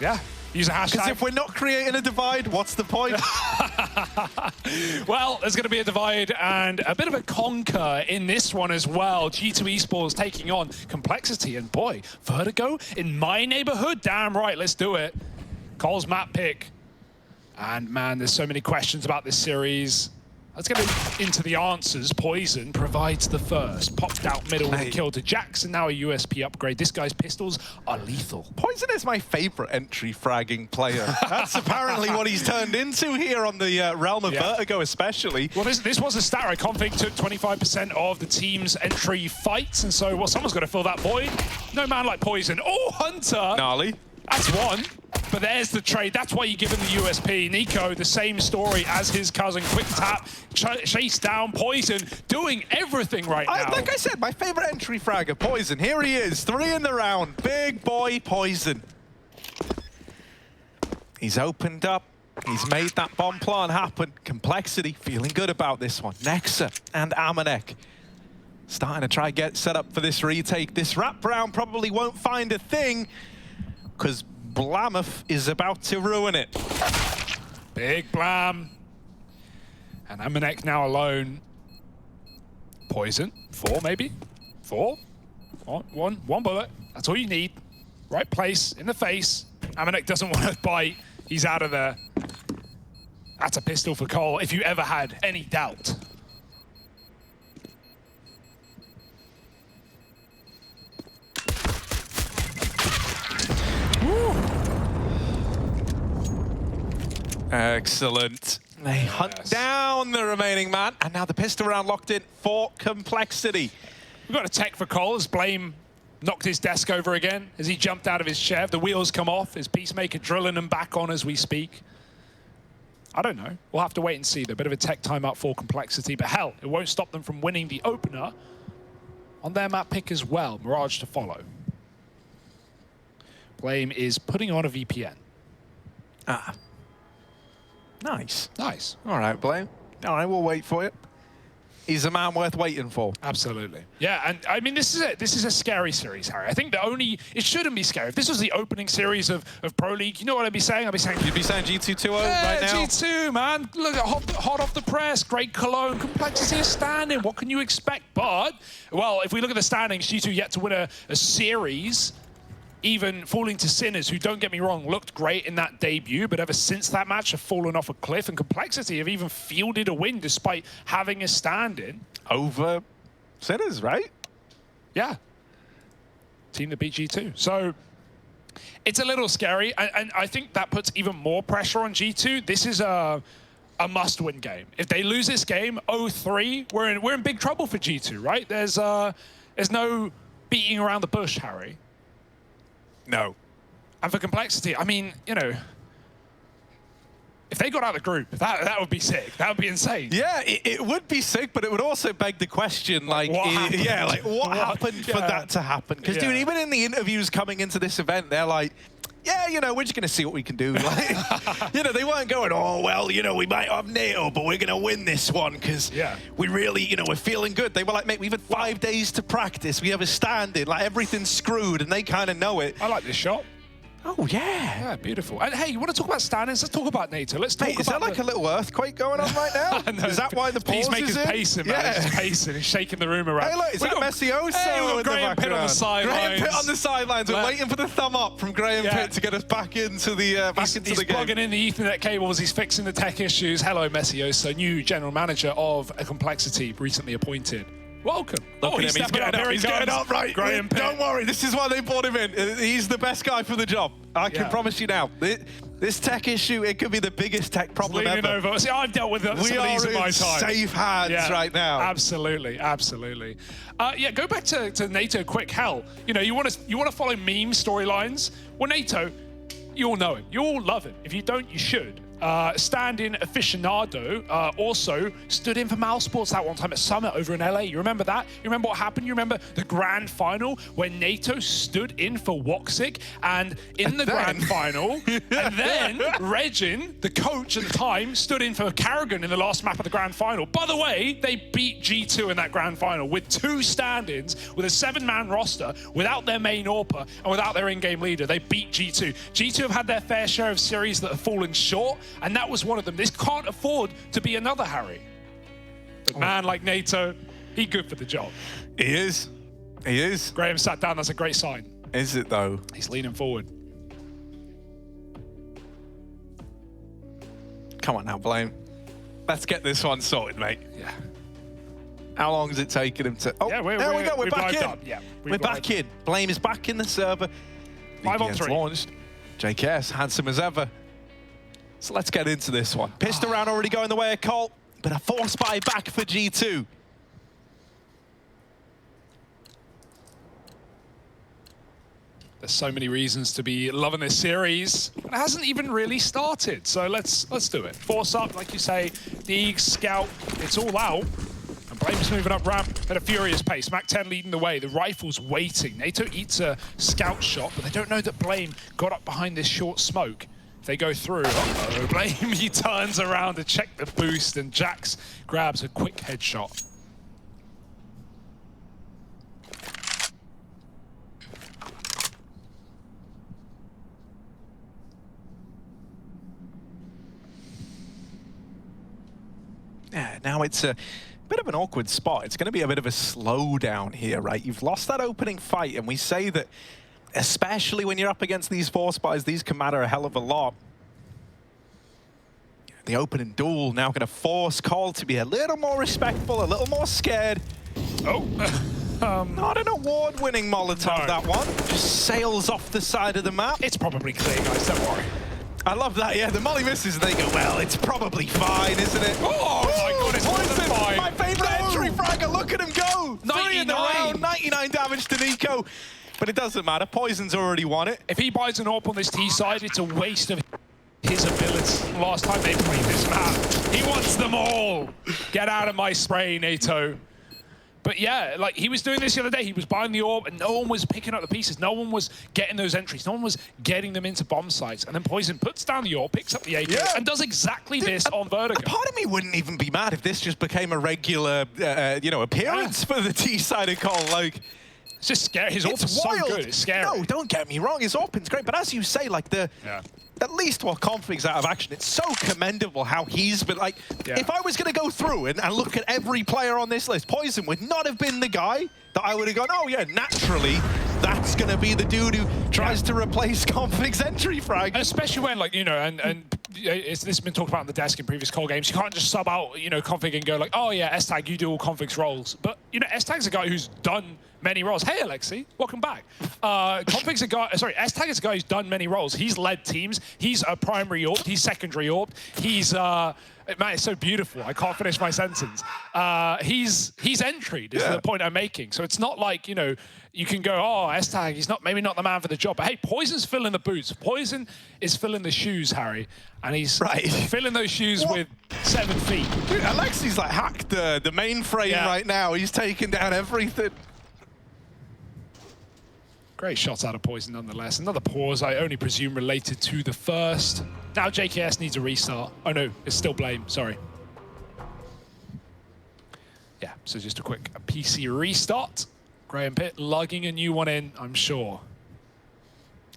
Yeah. Use a hashtag. Because if we're not creating a divide, what's the point? Well, there's going to be a divide and a bit of a conquer in this one as well. G2 Esports taking on Complexity. And boy, Vertigo in my neighborhood? Damn right, let's do it. Cole's map pick. And man, there's so many questions about this series. Let's get into the answers. Poison provides the first. Popped out middle with a kill to Jackson. Now a USP upgrade. This guy's pistols are lethal. Poison is my favorite entry fragging player. That's apparently what he's turned into here on the realm of Vertigo especially. Well, this was a stat, right? Config took 25% of the team's entry fights. And so, well, someone's got to fill that void. No man like Poison. Oh, Hunter! Gnarly. That's one. But there's the trade. That's why you give him the USP. Nico, the same story as his cousin. Quick tap, chase down, Poison, doing everything right now. Like I said, my favorite entry fragger, Poison. Here he is, 3 in the round. Big boy Poison. He's opened up. He's made that bomb plan happen. Complexity, feeling good about this one. Nexa and Amanek starting to try get set up for this retake. This wrap round probably won't find a thing because Blammoth is about to ruin it. Big Blam. And Amanek now alone. Poison. 4 maybe? 4? One bullet. That's all you need. Right place, in the face. Amanek doesn't want to bite. He's out of there. That's a pistol for Cole, if you ever had any doubt. Excellent. They hunt down the remaining man, and now the pistol round locked in for Complexity. We've got a tech for Cole as Blame knocked his desk over again as he jumped out of his chair. The wheels come off. His Peacemaker drilling them back on as we speak. I don't know. We'll have to wait and see. They're a bit of a tech timeout for Complexity, but hell, it won't stop them from winning the opener on their map pick as well. Mirage to follow. Blame is putting on a VPN. Ah. Nice. Nice. All right, Blame. All right, we'll wait for you. He's a man worth waiting for. Absolutely. Yeah, and I mean, this is a scary series, Harry. I think it shouldn't be scary. If this was the opening series of Pro League, you know what I'd be saying? I'd be saying... You'd be saying G2 2-0 right now? G2, man. Look, hot off the press. Great Cologne. Complexity is standing. What can you expect? But, well, if we look at the standings, G2 yet to win a series. Even falling to Sinners, who, don't get me wrong, looked great in that debut, but ever since that match have fallen off a cliff, and Complexity have even fielded a win despite having a stand-in. Over Sinners, right? Yeah. Team that beat G2. So it's a little scary, and I think that puts even more pressure on G2. This is a must-win game. If they lose this game, 0-3, we're in big trouble for G2, right? There's no beating around the bush, Harry. No. And for Complexity, I mean, you know, if they got out of the group, that would be sick. That would be insane. Yeah, it would be sick, but it would also beg the question, like, what happened for that to happen? Because, dude, even in the interviews coming into this event, they're like, yeah, you know, we're just going to see what we can do. Like, you know, they weren't going, oh, well, you know, we might have NATO, but we're going to win this one because we really, you know, we're feeling good. They were like, mate, we've had 5 days to practice. We have a stand-in. Like, everything's screwed, and they kind of know it. I like this shot. Oh, yeah. Yeah, beautiful. And hey, you want to talk about stand-ins? Let's talk about NATO. Let's talk about... Is there like a little earthquake going on right now? No, is that why the pause Peacemaker's is in? pacing, man. He's shaking. He's shaking the room around. Hey, look, is that Messioso hey, in the background? Pitt on the sidelines. Graham Pitt on the sidelines. We're waiting for the thumb up from Graham Pitt to get us back into the he's game. He's plugging in the Ethernet cables. He's fixing the tech issues. Hello, Messioso, new general manager of a Complexity, recently appointed. Welcome. Look at him. He's getting up. He's getting up, right? Graham Pitt. Don't worry. This is why they brought him in. He's the best guy for the job. I can promise you now. This tech issue, it could be the biggest tech problem ever. Over. See, I've dealt with some of these in my time. Safe hands right now. Absolutely, absolutely. Yeah, go back to NATO quick. Hell, you know, you want to follow meme storylines. Well, NATO, you all know him. You all love him. If you don't, you should. stand-in aficionado, also stood in for Mousesports that one time at Summit over in LA. You remember that? You remember what happened? You remember the grand final when NATO stood in for Woxic, and in the grand final, and then Regin, the coach at the time, stood in for Carrigan in the last map of the grand final. By the way, they beat G2 in that grand final with 2 stand-ins, with a 7-man roster, without their main AWPer and without their in-game leader. They beat G2. G2 have had their fair share of series that have fallen short, and that was one of them. This can't afford to be another Harry. But man like NATO, he good for the job. He is. He is. Graham sat down. That's a great sign. Is it, though? He's leaning forward. Come on now, Blame. Let's get this one sorted, mate. Yeah. How long has it taken him to... Oh, yeah, there we go. We're back in. Up. Yeah, we're back in. Blame is back in the server. 5 on 3. Launched. JKS, handsome as ever. So let's get into this one. Pistol round already going the way of Colt, but a force buy back for G2. There's so many reasons to be loving this series. It hasn't even really started, so let's do it. Force up, like you say, Deeg, Scout, it's all out. And Blame's moving up ramp at a furious pace. Mac-10 leading the way. The rifle's waiting. NATO eats a scout shot, but they don't know that Blame got up behind this short smoke. If they go through, uh-oh, Blame, he turns around to check the boost, and Jax grabs a quick headshot. Yeah, now it's a bit of an awkward spot. It's going to be a bit of a slowdown here, right? You've lost that opening fight, and we say that, especially when you're up against these force buys, these can matter a hell of a lot. The opening duel now going to force Cole to be a little more respectful, a little more scared. Oh, not an award-winning Molotov, no. That one. Just sails off the side of the map. It's probably clear, guys, don't worry. I love that, yeah. The molly misses and they go, well, it's probably fine, isn't it? Oh my god, it's Poison! fine. My favorite entry fragger, look at him go! 3 in the round, 99 damage to Nico. But it doesn't matter, Poison's already won it. If he buys an AWP on this T side, it's a waste of his ability. Last time they played this map, he wants them all. Get out of my spray, NATO. But yeah, like he was doing this the other day. He was buying the AWP and no one was picking up the pieces. No one was getting those entries. No one was getting them into bomb sites. And then Poison puts down the AWP, picks up the AK, and does exactly this on Vertigo. Part of me wouldn't even be mad if this just became a regular, you know, appearance for the T-side of Cole. Like, it's just scary. His AWP is so good. It's scary. No, don't get me wrong. His AWP's great. But as you say, like at least while Config's out of action, it's so commendable how he's been, like, if I was going to go through and look at every player on this list, Poison would not have been the guy that I would have gone, oh yeah, naturally, that's going to be the dude who tries to replace Config's entry frag. Especially when, like, you know, and this has been talked about on the desk in previous Cole games, you can't just sub out, you know, Config and go like, oh yeah, S-Tag, you do all Config's roles. But, you know, S-Tag's a guy who's done many roles. Hey, Alexi, welcome back. Config's a guy, sorry, S-Tag is a guy who's done many roles. He's led teams. He's a primary AWP. He's secondary AWP. He's, man, it's so beautiful. I can't finish my sentence. He's entry, is the point I'm making. So it's not like, you know, you can go, oh, S-Tag, he's not, maybe not the man for the job. But hey, Poison's filling the boots. Poison is filling the shoes, Harry. And he's filling those shoes with 7 feet. Dude, Alexi's like hacked the mainframe right now. He's taking down everything. Great shots out of Poison nonetheless. Another pause, I only presume related to the first. Now JKS needs a restart. Oh no, it's still Blame, sorry. Yeah, so just a quick PC restart. Graham Pitt lugging a new one in, I'm sure.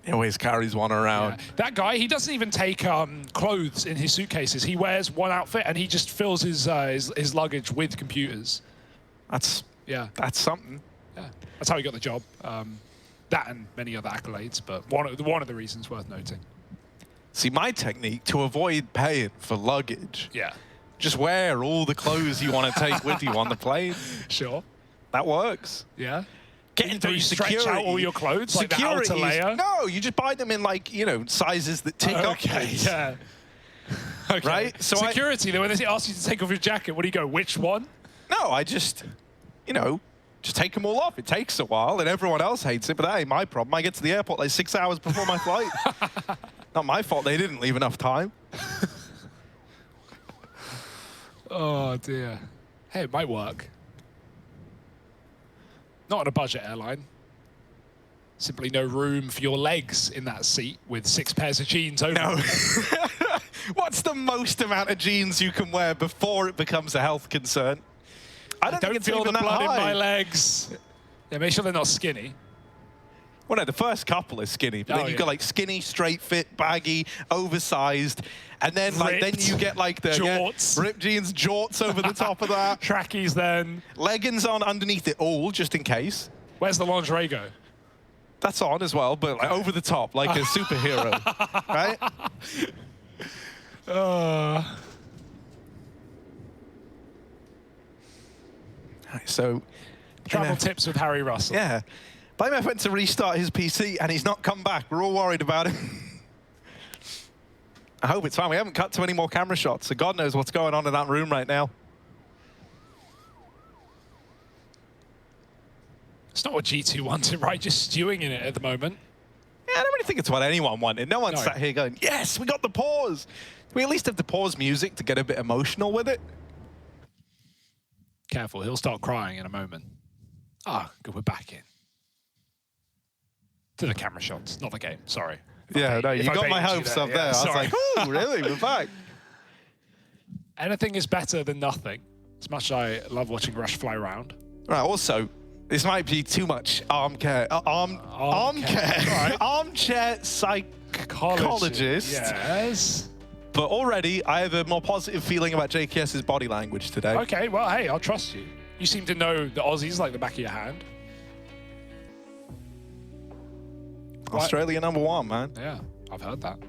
He always carries one around. Yeah. That guy, he doesn't even take clothes in his suitcases. He wears one outfit and he just fills his luggage with computers. That's something. Yeah, that's how he got the job. That and many other accolades, but one of the reasons worth noting. See, my technique to avoid paying for luggage, just wear all the clothes you want to take with you on the plane. Sure. That works. Yeah. Don't you stretch out all your clothes, like the outer layer? No, you just buy them in, like, you know, sizes that tick up. Okay, yeah. Okay. Right? So security, though, when they ask you to take off your jacket, what do you go, which one? No, I just, you know, just take them all off. It takes a while, and everyone else hates it, but that ain't my problem. I get to the airport like 6 hours before my flight. Not my fault they didn't leave enough time. Oh, dear. Hey, it might work. Not on a budget airline. Simply no room for your legs in that seat with 6 pairs of jeans over. No. What's the most amount of jeans you can wear before it becomes a health concern? I don't feel the blood in my legs. Yeah, make sure they're not skinny. Well, no, the first couple are skinny, but then you've got like skinny, straight fit, baggy, oversized, and then then you get like the jorts. Ripped jeans, jorts over the top of that. Trackies then. Leggings on underneath it all, just in case. Where's the lingerie go? That's on as well, but like over the top, like a superhero, right? So, travel tips with Harry Russell. Yeah. BlameF went to restart his PC and he's not come back. We're all worried about him. I hope it's fine. We haven't cut to any more camera shots, so God knows what's going on in that room right now. It's not what G2 wanted, right? Just stewing in it at the moment. Yeah, I don't really think it's what anyone wanted. No one sat here going, yes, we got the pause. We at least have the pause music to get a bit emotional with it. Careful, he'll start crying in a moment. Ah, good, we're back in. To the camera shots, not the game, sorry. Yeah, no, you got my hopes up there. I was like, oh, really? We're back. Anything is better than nothing. As much as I love watching Rush fly around. Right, also, this might be too much armchair. Right. Armchair psychologist. Yes. But already, I have a more positive feeling about JKS's body language today. Okay, well, hey, I'll trust you. You seem to know the Aussies like the back of your hand. Australia #1, man. Yeah, I've heard that.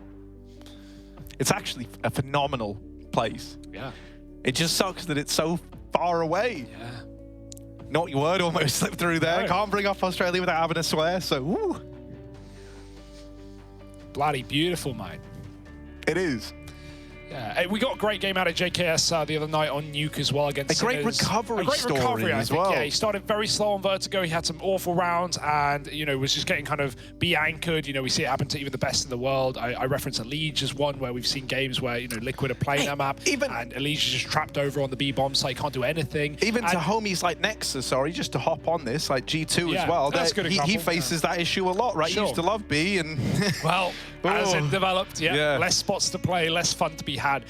It's actually a phenomenal place. Yeah. It just sucks that it's so far away. Yeah. Naughty word almost slipped through there. No. Can't bring up Australia without having a swear, so woo. Bloody beautiful, mate. It is. Yeah, we got a great game out of JKS the other night on Nuke as well against a great recovery story as well. Yeah, he started very slow on Vertigo. He had some awful rounds and, you know, was just getting kind of be-anchored. You know, we see it happen to even the best in the world. I reference Elige as one where we've seen games where, you know, Liquid are playing that map and Elige is just trapped over on the B-bomb, so he can't do anything. Even to homies like Nexus, just to hop on this, like G2 as well. He faces that issue a lot, right? He used to love B and... Well, as it developed, less spots to play, less fun to be had.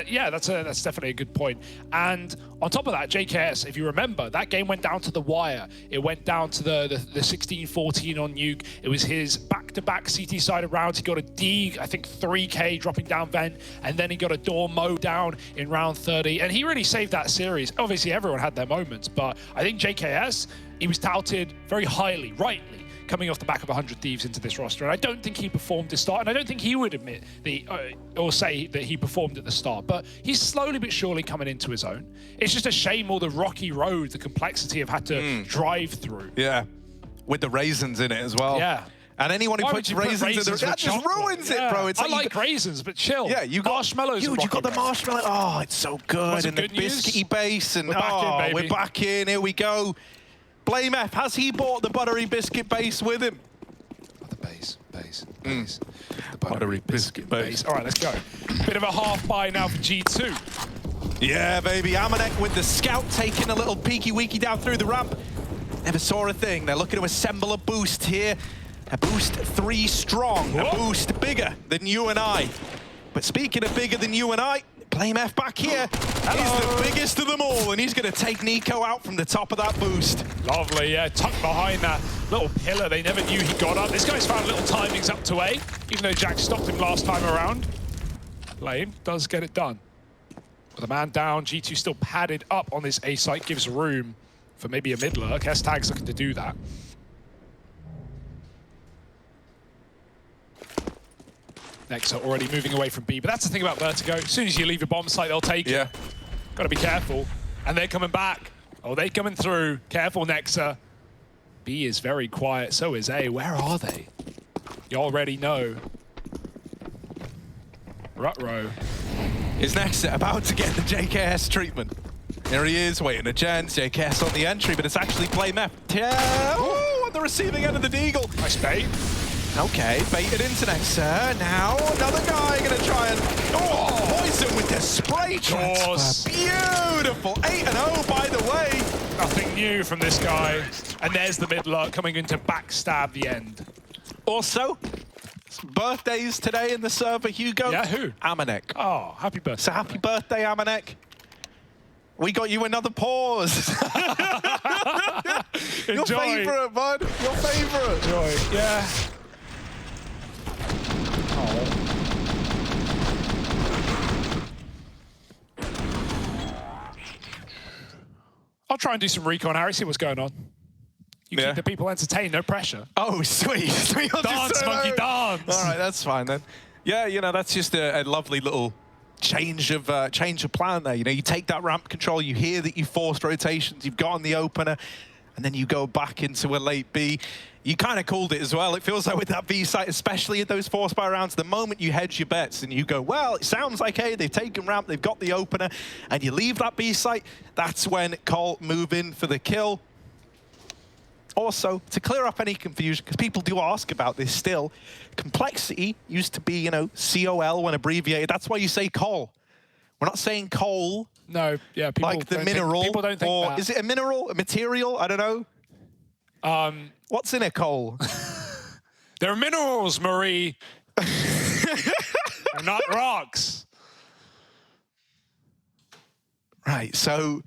Yeah, that's definitely a good point. And on top of that, JKS, if you remember, that game went down to the wire. It went down to the 16-14 on Nuke. It was his back-to-back CT-sided rounds. He got a D, I think 3K dropping down vent, and then he got a door mow down in round 30. And he really saved that series. Obviously, everyone had their moments, but I think JKS, he was touted very highly, rightly, coming off the back of 100 Thieves into this roster. And I don't think he performed to start, and I don't think he would admit or say that he performed at the start, but he's slowly but surely coming into his own. It's just a shame all the rocky roads, the complexity I've had to drive through. Yeah, with the raisins in it as well. Yeah. And anyone who puts raisins in there, that just ruins it, bro. It's I like raisins, but chill. Yeah, you got marshmallows. Dude, you got the marshmallow. Oh, it's so good. And the biscuity base. And we're back in, baby. We're back in. Here we go. BlameF, has he bought the buttery biscuit base with him? Oh, the base. The buttery biscuit base. All right, let's go. Bit of a half buy now for G2. Yeah, baby. Amanek with the scout taking a little peeky-weeky down through the ramp. Never saw a thing. They're looking to assemble a boost here. A boost 3 strong. Whoa. A boost bigger than you and I. But speaking of bigger than you and I, BlameF back here. He's the biggest of them all, and he's going to take Nico out from the top of that boost. Lovely, yeah, tucked behind that little pillar. They never knew he got up. This guy's found little timings up to A, even though Jack stopped him last time around. Blame does get it done. With a man down, G2 still padded up on this A site, gives room for maybe a mid lurk. S-Tag's looking to do that. Nexa already moving away from B, but that's the thing about Vertigo. As soon as you leave a bomb site, they'll take it. Got to be careful. And they're coming back. Oh, they're coming through. Careful, Nexa. B is very quiet. So is A. Where are they? You already know. Rutro. Is Nexa about to get the JKS treatment? There he is, waiting a chance. JKS on the entry, but it's actually BlameF. Yeah. Ooh, on the receiving end of the deagle. Nice bait. Okay, baited into Nexer. Now another guy gonna try and poison with the spray transfer. Beautiful. 8-0 by the way. Nothing new from this guy. And there's the mid-luck coming in to backstab the end. Also, birthdays today in the server, Hugo. Yeah, who? Amanek. Oh, happy birthday. So happy birthday, Amanek. We got you another pause. Your favorite, bud. Your favorite. Enjoy. Yeah. Oh. I'll try and do some recon, Harry, see what's going on. You keep the people entertained, no pressure. Oh, sweet. Dance, monkey, dance. All right, that's fine then. Yeah, you know, that's just a lovely little change of plan there. You know, you take that ramp control, you hear that you forced rotations, you've gotten the opener, and then you go back into a late B. You kind of called it as well. It feels like with that B site, especially at those force buy rounds, the moment you hedge your bets and you go, well, it sounds like, hey, they've taken ramp, they've got the opener, and you leave that B site, that's when Cole move in for the kill. Also, to clear up any confusion, because people do ask about this still, complexity used to be, you know, COL when abbreviated. That's why you say Cole. We're not saying coal. No, yeah, people like the mineral. People don't think or that. Is it a mineral? A material? I don't know. What's in a coal? There are minerals, Marie. They're not rocks. Right, so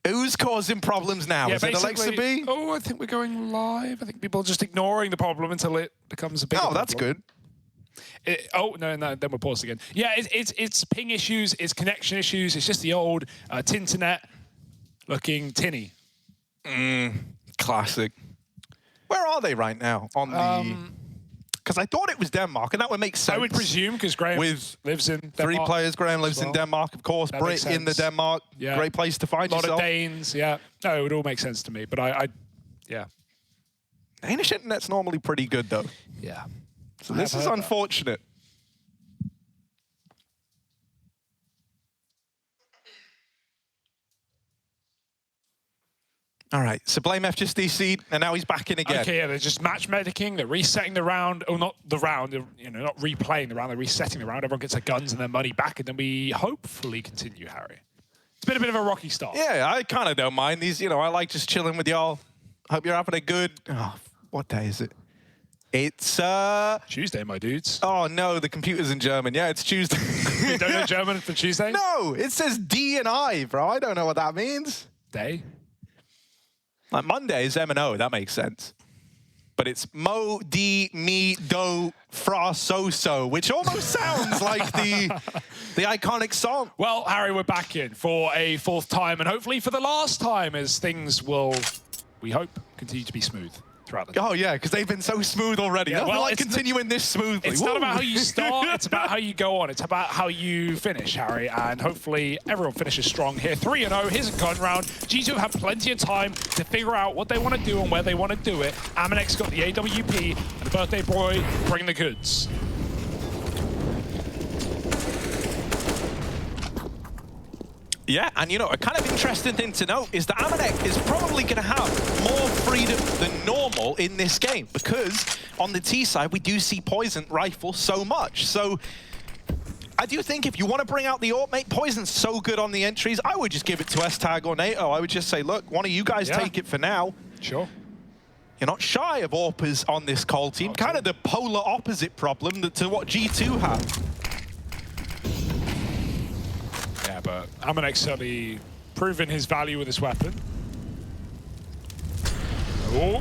who's causing problems now? Yeah, is it Alexa B? Oh, I think we're going live. I think people are just ignoring the problem until it becomes a big problem. Oh, that's good. No, then we're paused again. Yeah, it's ping issues, it's connection issues, it's just the old Tinternet looking tinny. Classic. Where are they right now on the... Because I thought it was Denmark, and that would make sense. I would presume, because Graham lives in Denmark. 3 players, Graham lives in Denmark, of course. Brit in the Denmark. Yeah. Great place to find yourself. A lot of Danes, yeah. No, it would all make sense to me, but yeah. Danish internet's normally pretty good, though. Yeah. So this is unfortunate. All right, so Blame F just DC'd, and now he's back in again. Okay, yeah, they're just match medicing, they're resetting the round, or not the round, you know, not replaying the round, they're resetting the round. Everyone gets their guns and their money back, and then we hopefully continue, Harry. It's been a bit of a rocky start. Yeah, I kind of don't mind these. You know, I like just chilling with y'all. Hope you're having a good... Oh, what day is it? It's Tuesday, my dudes. Oh no, the computer's in German. Yeah, it's Tuesday. You don't know German for Tuesday? No, it says D and I, bro. I don't know what that means. Day? Like Monday is M and O, that makes sense. But it's Mo, D, Me, Do, Fra, So, which almost sounds like the iconic song. Well, Harry, we're back in for a 4th time, and hopefully for the last time, as things will, we hope, continue to be smooth. Oh, yeah, because they've been so smooth already. Yeah, well, like continuing this smoothly. It's not about how you start, it's about how you go on. It's about how you finish, Harry, and hopefully everyone finishes strong here. 3-0, here's a gun round. G2 have plenty of time to figure out what they want to do and where they want to do it. Amanek's got the AWP, and the birthday boy bring the goods. Yeah, and you know, a kind of interesting thing to note is that Amanek is probably going to have more freedom than normal in this game, because on the T side, we do see Poison rifle so much. So I do think if you want to bring out the AWP, mate, Poison's so good on the entries, I would just give it to S-Tag or NATO. I would just say, look, one of you guys take it for now. Sure. You're not shy of AWPers on this Cole team. Okay. Kind of the polar opposite problem to what G2 have. Yeah, but Amanek's certainly proven his value with this weapon. Oh.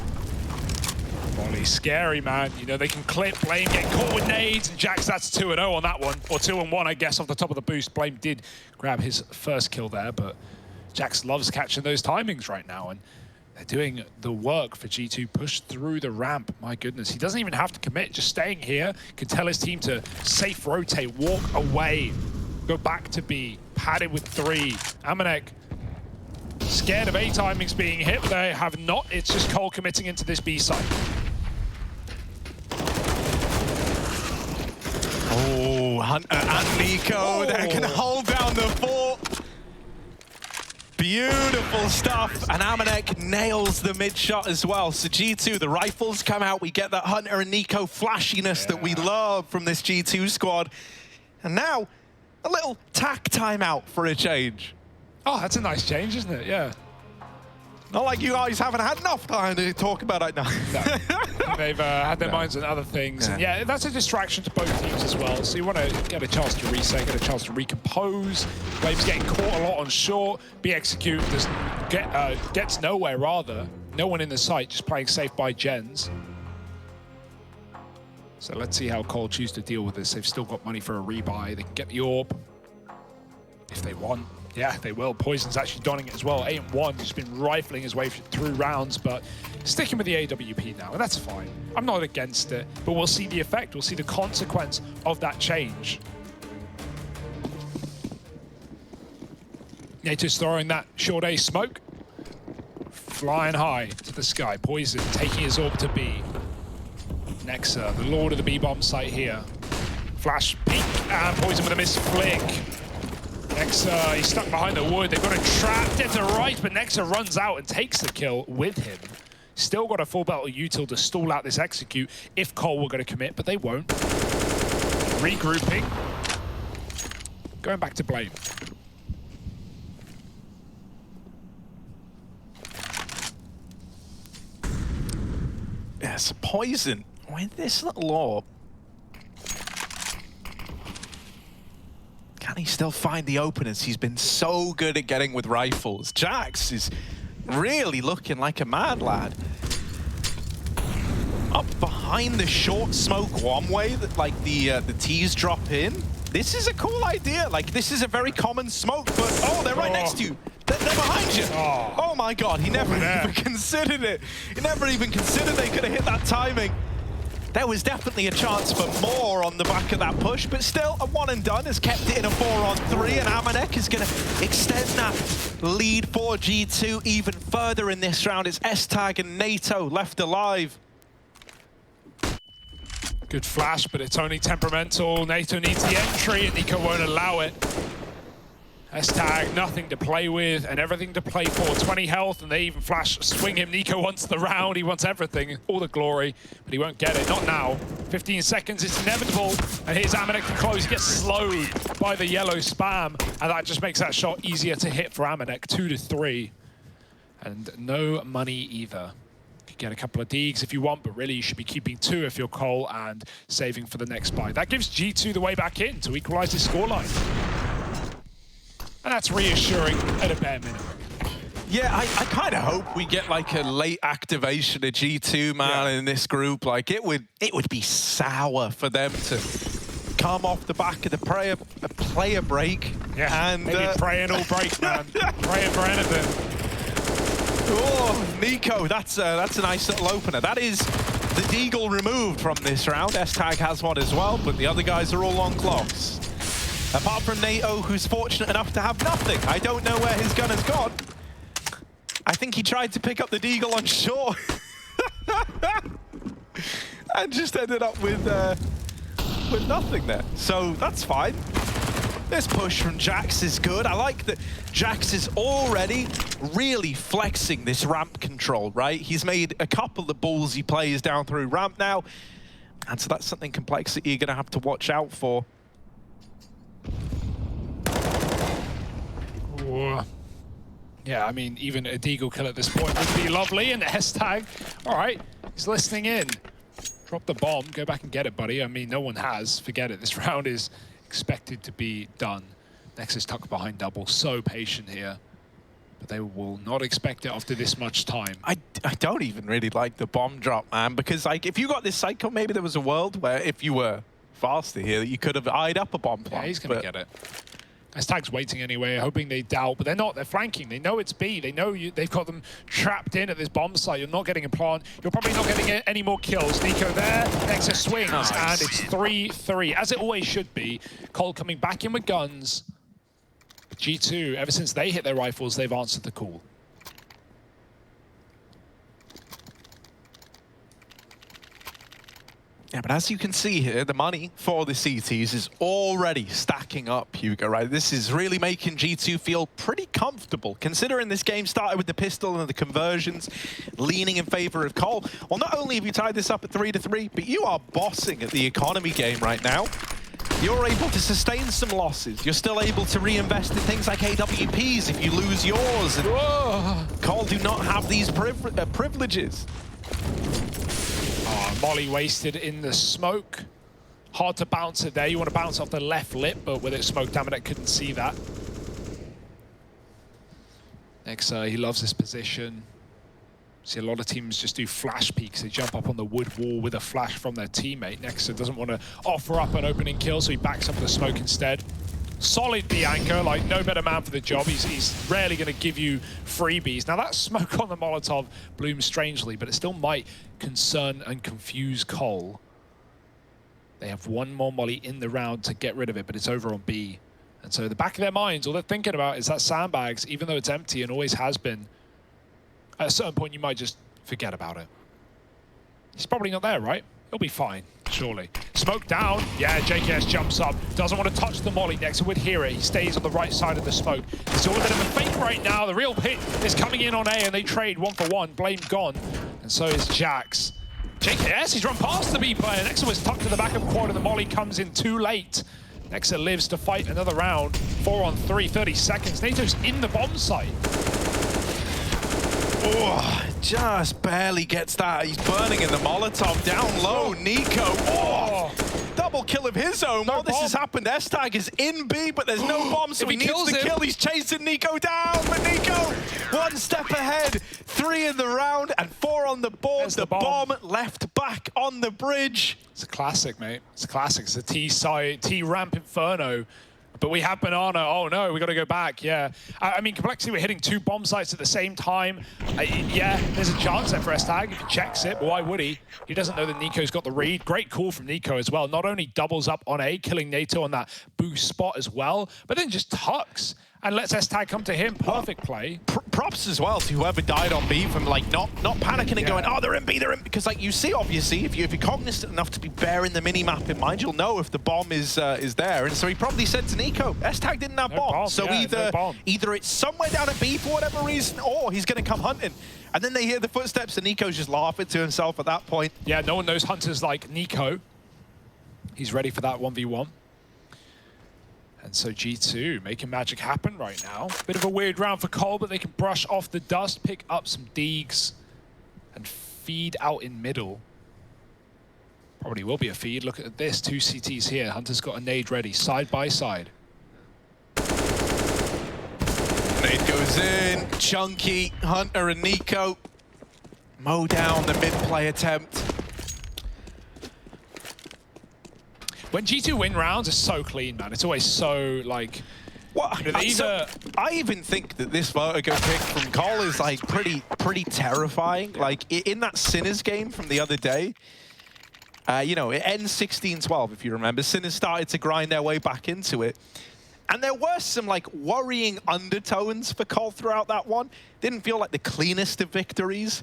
Molly's scary, man. You know, they can clip, Blame get caught with nades, and Jax, that's 2-0 on that one. Or 2-1, I guess, off the top of the boost. Blame did grab his first kill there, but Jax loves catching those timings right now, and they're doing the work for G2, push through the ramp. My goodness, he doesn't even have to commit, just staying here can tell his team to safe rotate, walk away, go back to B, padded with 3. Amanek scared of A timings being hit. They have not. It's just Cole committing into this B site. Oh, Hunter and Nico, they can hold down the fort. Beautiful stuff, and Amanek nails the mid shot as well. So G2, the rifles come out, we get that Hunter and Nico flashiness that we love from this G2 squad. And now, a little tack timeout for a change. Oh, that's a nice change, isn't it? Yeah. Not like you guys haven't had enough time to talk about it now. No. They've had their minds on other things. Yeah. And yeah, that's a distraction to both teams as well. So you want to get a chance to reset, get a chance to recompose. Waves getting caught a lot on short. Be-Execute gets nowhere, rather. No one in the site, just playing safe by gens. So let's see how Cole choose to deal with this. They've still got money for a rebuy. They can get the orb if they want. Yeah, they will. Poison's actually donning it as well. 8-1, he's been rifling his way through rounds, but sticking with the AWP now, and that's fine. I'm not against it, but we'll see the effect. We'll see the consequence of that change. Nato's throwing that short A smoke. Flying high to the sky. Poison taking his orb to B. Nexa, the lord of the B-bomb site here. Flash peek, and Poison with a missed flick. Nexa, he's stuck behind the wood. They've got a trap dead to right, but Nexa runs out and takes the kill with him. Still got a full belt of util to stall out this execute if Cole were going to commit, but they won't. Regrouping. Going back to blame. Yes, Poison with this little orb. Can he still find the openers? He's been so good at getting with rifles. Jax is really looking like a mad lad. Up behind the short smoke one way that like the T's drop in. This is a cool idea. Like this is a very common smoke, but oh, they're right next to you. They're behind you. Oh my God, he never even considered it. He never even considered they could have hit that timing. There was definitely a chance for more on the back of that push, but still, a one and done has kept it in a 4-on-3, and Amanek is going to extend that lead for G2 even further in this round. It's S-Tag and NATO left alive. Good flash, but it's only temperamental. NATO needs the entry, and Nico won't allow it. S-Tag, nothing to play with and everything to play for. 20 health, and they even flash swing him. Nico wants the round, he wants everything, all the glory, but he won't get it, not now. 15 seconds, it's inevitable, and here's Amanek to close. He gets slowed by the yellow spam, and that just makes that shot easier to hit for Amanek, 2-3. And no money either. You could get a couple of digs if you want, but really you should be keeping 2 if you're Cole and saving for the next buy. That gives G2 the way back in to equalize his scoreline. And that's reassuring at a bare minimum. Yeah, I kind of hope we get like a late activation of G2, man, in this group. Like it would be sour for them to come off the back of the player break. Yeah, and maybe praying all break, man. Praying for anything. Oh, Nico, that's a nice little opener. That is the Deagle removed from this round. S-Tag has one as well, but the other guys are all on clocks. Apart from NATO, who's fortunate enough to have nothing. I don't know where his gun has gone. I think he tried to pick up the Deagle on shore. and just ended up with nothing there. So that's fine. This push from Jax is good. I like that Jax is already really flexing this ramp control, right? He's made a couple of ballsy plays down through ramp now. And so that's something Complexity you're going to have to watch out for. Ooh. Yeah, I mean, even a Deagle kill at this point would be lovely. And S-Tag, all right, he's listening in. Drop the bomb, go back and get it, buddy. I mean, no one has. Forget it. This round is expected to be done. Nexus tucked behind double, so patient here. But they will not expect it after this much time. I don't even really like the bomb drop, man, because like if you got this cycle, maybe there was a world where if you were faster here, you could have eyed up a bomb plant. Yeah, he's going to get it. S-Tag's waiting anyway, hoping they doubt, but they're not. They're flanking. They know it's B. They know they've got them trapped in at this bomb site. You're not getting a plant. You're probably not getting any more kills. Nico there. Nexa swings, and it's 3-3, as it always should be. Cole coming back in with guns. G2, ever since they hit their rifles, they've answered the call. Yeah, but as you can see here, the money for the CTs is already stacking up, Hugo, right? This is really making G2 feel pretty comfortable, considering this game started with the pistol and the conversions leaning in favor of Cole. Well, not only have you tied this up at 3-3, but you are bossing at the economy game right now. You're able to sustain some losses. You're still able to reinvest in things like AWPs if you lose yours. And Cole do not have these privileges. Oh, Molly wasted in the smoke. Hard to bounce it there. You want to bounce off the left lip, but with it smoked, Amanek couldn't see that. Nexa, he loves this position. See, a lot of teams just do flash peeks. They jump up on the wood wall with a flash from their teammate. Nexa doesn't want to offer up an opening kill, so he backs up the smoke instead. Solid Bianca, like no better man for the job. He's rarely going to give you freebies. Now that smoke on the Molotov blooms strangely, but it still might concern and confuse Cole. They have one more molly in the round to get rid of it, but it's over on B. And so the back of their minds, all they're thinking about is that sandbags, even though it's empty and always has been. At a certain point, you might just forget about it. He's probably not there, right? He'll be fine, surely. Smoke down. Yeah, JKS jumps up. Doesn't want to touch the molly next. Would hear it. He stays on the right side of the smoke. It's all a bit of a fake right now. The real hit is coming in on A, and they trade 1-for-1. Blame gone. And so is Jax. JKS, he's run past the B player. Nexa was tucked to the back of quad, and the molly comes in too late. Nexa lives to fight another round. 4-on-3, 30 seconds. NATO's in the bomb site. Oh, just barely gets that. He's burning in the Molotov. Down low, Nico. Oh, double kill of his own. No While this has happened, S-Tag is in B, but there's no bomb, so he needs the kill. He's chasing Nico down, but Nico, one step ahead. 3 in the round and 4 on the board. There's the bomb left back on the bridge. It's a classic, mate. It's a classic. It's a T-ramp Inferno. But we have Banana. Oh no, we got to go back. Yeah. I mean, Complexity, we're hitting 2 bomb sites at the same time. Yeah, there's a chance there for S-Tag if he checks it, but why would he? He doesn't know that Nico's got the read. Great call from Nico as well. Not only doubles up on A, killing NATO on that boost spot as well, but then just tucks and lets S-Tag come to him. Perfect play. Props as well to whoever died on B from like not panicking and going, oh, they're in B, they're in, because like you see, obviously, if you're cognizant enough to be bearing the mini-map in mind, you'll know if the bomb is there. And so he probably said to Nico, S-Tag didn't have bomb. So yeah, either it's somewhere down at B for whatever reason, or he's going to come hunting. And then they hear the footsteps and Nico's just laughing to himself at that point. Yeah, no one knows hunters like Nico. He's ready for that 1v1. And so G2 making magic happen right now. Bit of a weird round for Cole, but they can brush off the dust, pick up some deegs, and feed out in middle. Probably will be a feed. Look at this, 2 CTs here. Hunter's got a nade ready, side by side. Nade goes in, Chunky, Hunter and Nico. Mow down the mid-play attempt. When G2 win rounds, it's so clean, man. It's always so, like... Well, you know, I even think that this Vertigo pick from Cole is, like, pretty terrifying. Like, in that Sinners game from the other day, you know, it ends 16-12, if you remember. Sinners started to grind their way back into it. And there were some, like, worrying undertones for Cole throughout that one. Didn't feel like the cleanest of victories.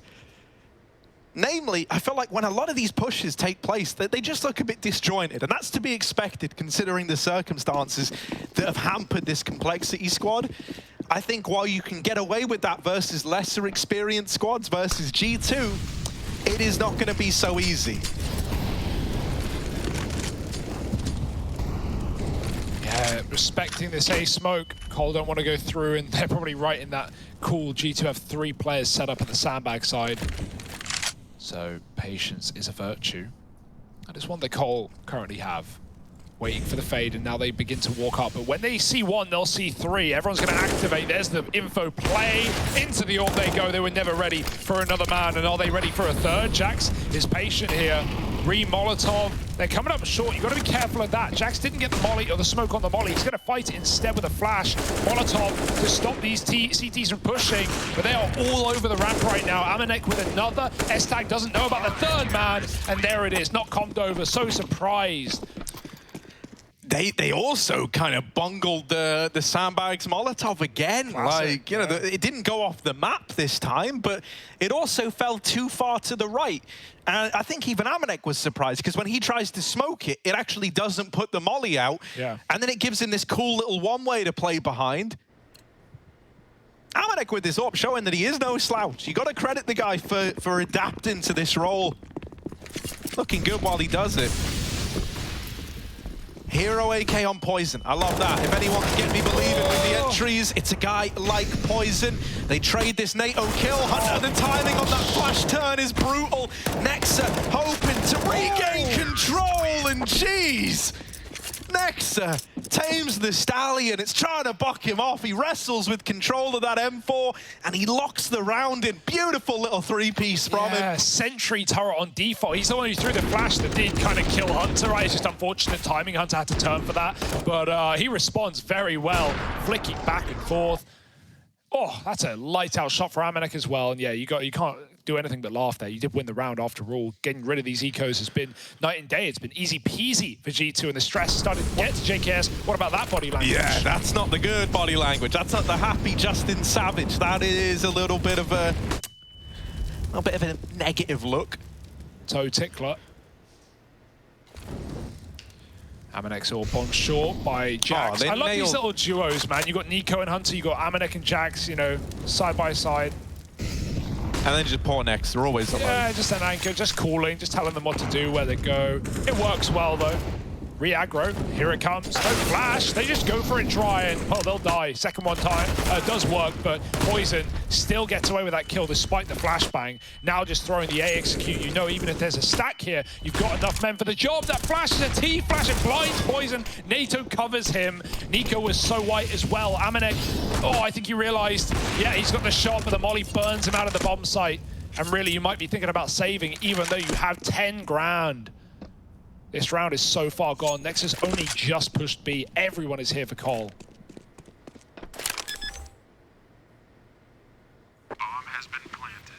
Namely, I feel like when a lot of these pushes take place, they just look a bit disjointed, and that's to be expected considering the circumstances that have hampered this Complexity squad. I think while you can get away with that versus lesser experienced squads versus G2, it is not going to be so easy. Yeah, respecting this A smoke. Cole don't want to go through, and they're probably right in that cool. G2 have 3 players set up at the sandbag side. So patience is a virtue. And it's one that Cole currently have. Waiting for the fade, and now they begin to walk up. But when they see 1, they'll see 3. Everyone's going to activate. There's the info play. Into the AWP they go. They were never ready for another man. And are they ready for a third? Jax is patient here. Re-Molotov. They're coming up short. You've got to be careful of that. Jax didn't get the molly or the smoke on the molly. He's going to fight it instead with a flash. Molotov to stop these CTs from pushing. But they are all over the ramp right now. Amanek with another. S-Tag doesn't know about the third man. And there it is. Not comped over. So surprised. they also kind of bungled the sandbags Molotov again. Classic, like, you know, it didn't go off the map this time, but it also fell too far to the right. And I think even Amanek was surprised, because when he tries to smoke it, it actually doesn't put the molly out. Yeah. And then it gives him this cool little one-way to play behind. Amanek with this up, showing that he is no slouch. You got to credit the guy for adapting to this role. Looking good while he does it. Hero AK on Poison. I love that. If anyone can get me believing with the entries, it's a guy like Poison. They trade this NATO kill. Hunter, the timing on that flash turn is brutal. Nexa hoping to regain control, and jeez. Nexa tames the Stallion. It's trying to buck him off. He wrestles with control of that M4, and he locks the round in. Beautiful little three-piece from him. Sentry turret on default. He's the one who threw the flash that did kind of kill Hunter, right? It's just unfortunate timing. Hunter had to turn for that, but he responds very well, flicking back and forth. Oh, that's a light-out shot for Amanek as well. And yeah, you can't do anything but laugh there. You did win the round after all. Getting rid of these ecos has been night and day. It's been easy peasy for G2, and the stress started to get to JKS. What about that body language? Yeah, that's not the good body language. That's not the happy Justin Savage. That is a little bit of a negative look. Toe tickler. Amanek's all bombed short by Jax. I love these little duos, man. You got Nico and Hunter, you got Amanek and Jax, you know, side by side. And then just poor Nex, they're always alone. Yeah, just an anchor, just calling, just telling them what to do, where they go. It works well, though. Re-aggro, here it comes. No flash, they just go for it dry, and, well, they'll die. Second one time, it does work, but Poison still gets away with that kill despite the flashbang. Now just throwing the A execute. You know, even if there's a stack here, you've got enough men for the job. That flash is a T flash, it blinds Poison. NATO covers him. Nico was so white as well. Amanek, oh, I think he realized, yeah, he's got the shot, but the molly burns him out of the bomb site. And really, you might be thinking about saving, even though you have 10 grand. This round is so far gone. Nexus only just pushed B. Everyone is here for Cole. Bomb has been planted.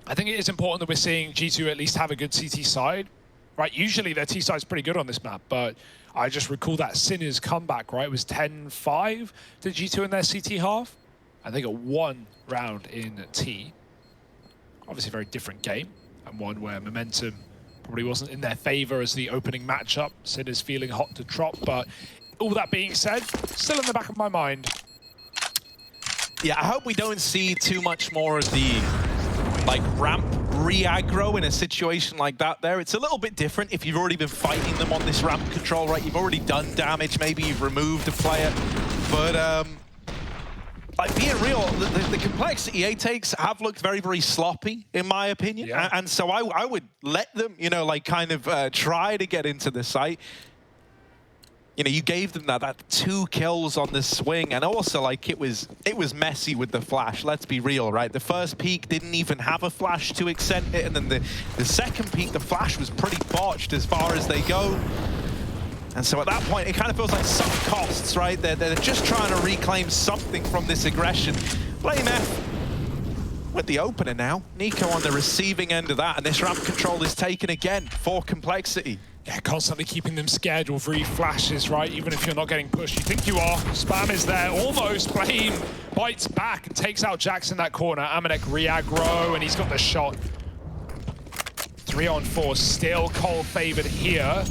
I think it is important that we're seeing G2 at least have a good CT side. Right, usually their T side's pretty good on this map, but I just recall that Sinner's comeback, right? It was 10-5 to G2 in their CT half. And they got one round in T. Obviously a very different game, and one where momentum probably wasn't in their favor as the opening matchup. Sinner's feeling hot to trot, but all that being said, still in the back of my mind. Yeah, I hope we don't see too much more of the ramp re-aggro in a situation like that there. It's a little bit different if you've already been fighting them on this ramp control, right? You've already done damage, maybe you've removed a player. But, like, being real, the complexity A takes have looked very, very sloppy, in my opinion. Yeah. And so I would let them, you know, like, kind of try to get into the site. You know, you gave them that 2 kills on the swing, and also, like, it was messy with the flash. Let's be real, right? The first peak didn't even have a flash to extend it, and then the second peak, the flash was pretty botched as far as they go. And so at that point, it kind of feels like sunk costs, right? They're just trying to reclaim something from this aggression. Blame F with the opener now. Nico on the receiving end of that, and this ramp control is taken again for complexity. Yeah, constantly keeping them scared with re-flashes, right? Even if you're not getting pushed, you think you are. Spam is there, almost. Flame bites back and takes out Jax in that corner. Amanek re-aggro, and he's got the shot. 3-on-4, still Cole favored here.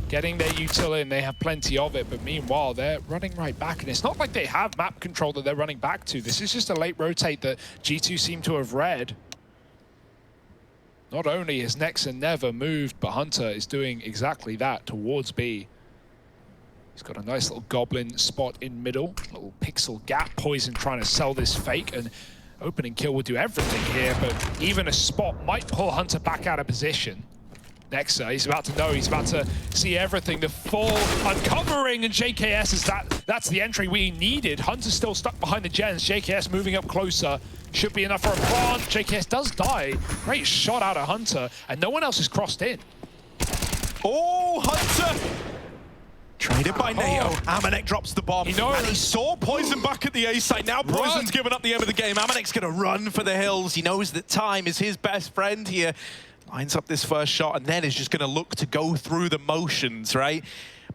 Getting their util in, they have plenty of it, but meanwhile, they're running right back, and it's not like they have map control that they're running back to. This is just a late rotate that G2 seem to have read. Not only has Nexa never moved, but Hunter is doing exactly that towards B. He's got a nice little goblin spot in middle, little pixel gap. Poison trying to sell this fake, and opening kill would do everything here, but even a spot might pull Hunter back out of position. Nexa, he's about to know, he's about to see everything. The full uncovering, and JKS is that's the entry we needed. Hunter's still stuck behind the gens. JKS moving up closer. Should be enough for a plant. JKS does die. Great shot out of Hunter, and no one else has crossed in. Oh, Hunter Traded by NATO. Amanek drops the bomb. And he saw Poison back at the A site. Now Poison's given up the end of the game. Amanek's going to run for the hills. He knows that time is his best friend here. Lines up this first shot and then is just going to look to go through the motions, right?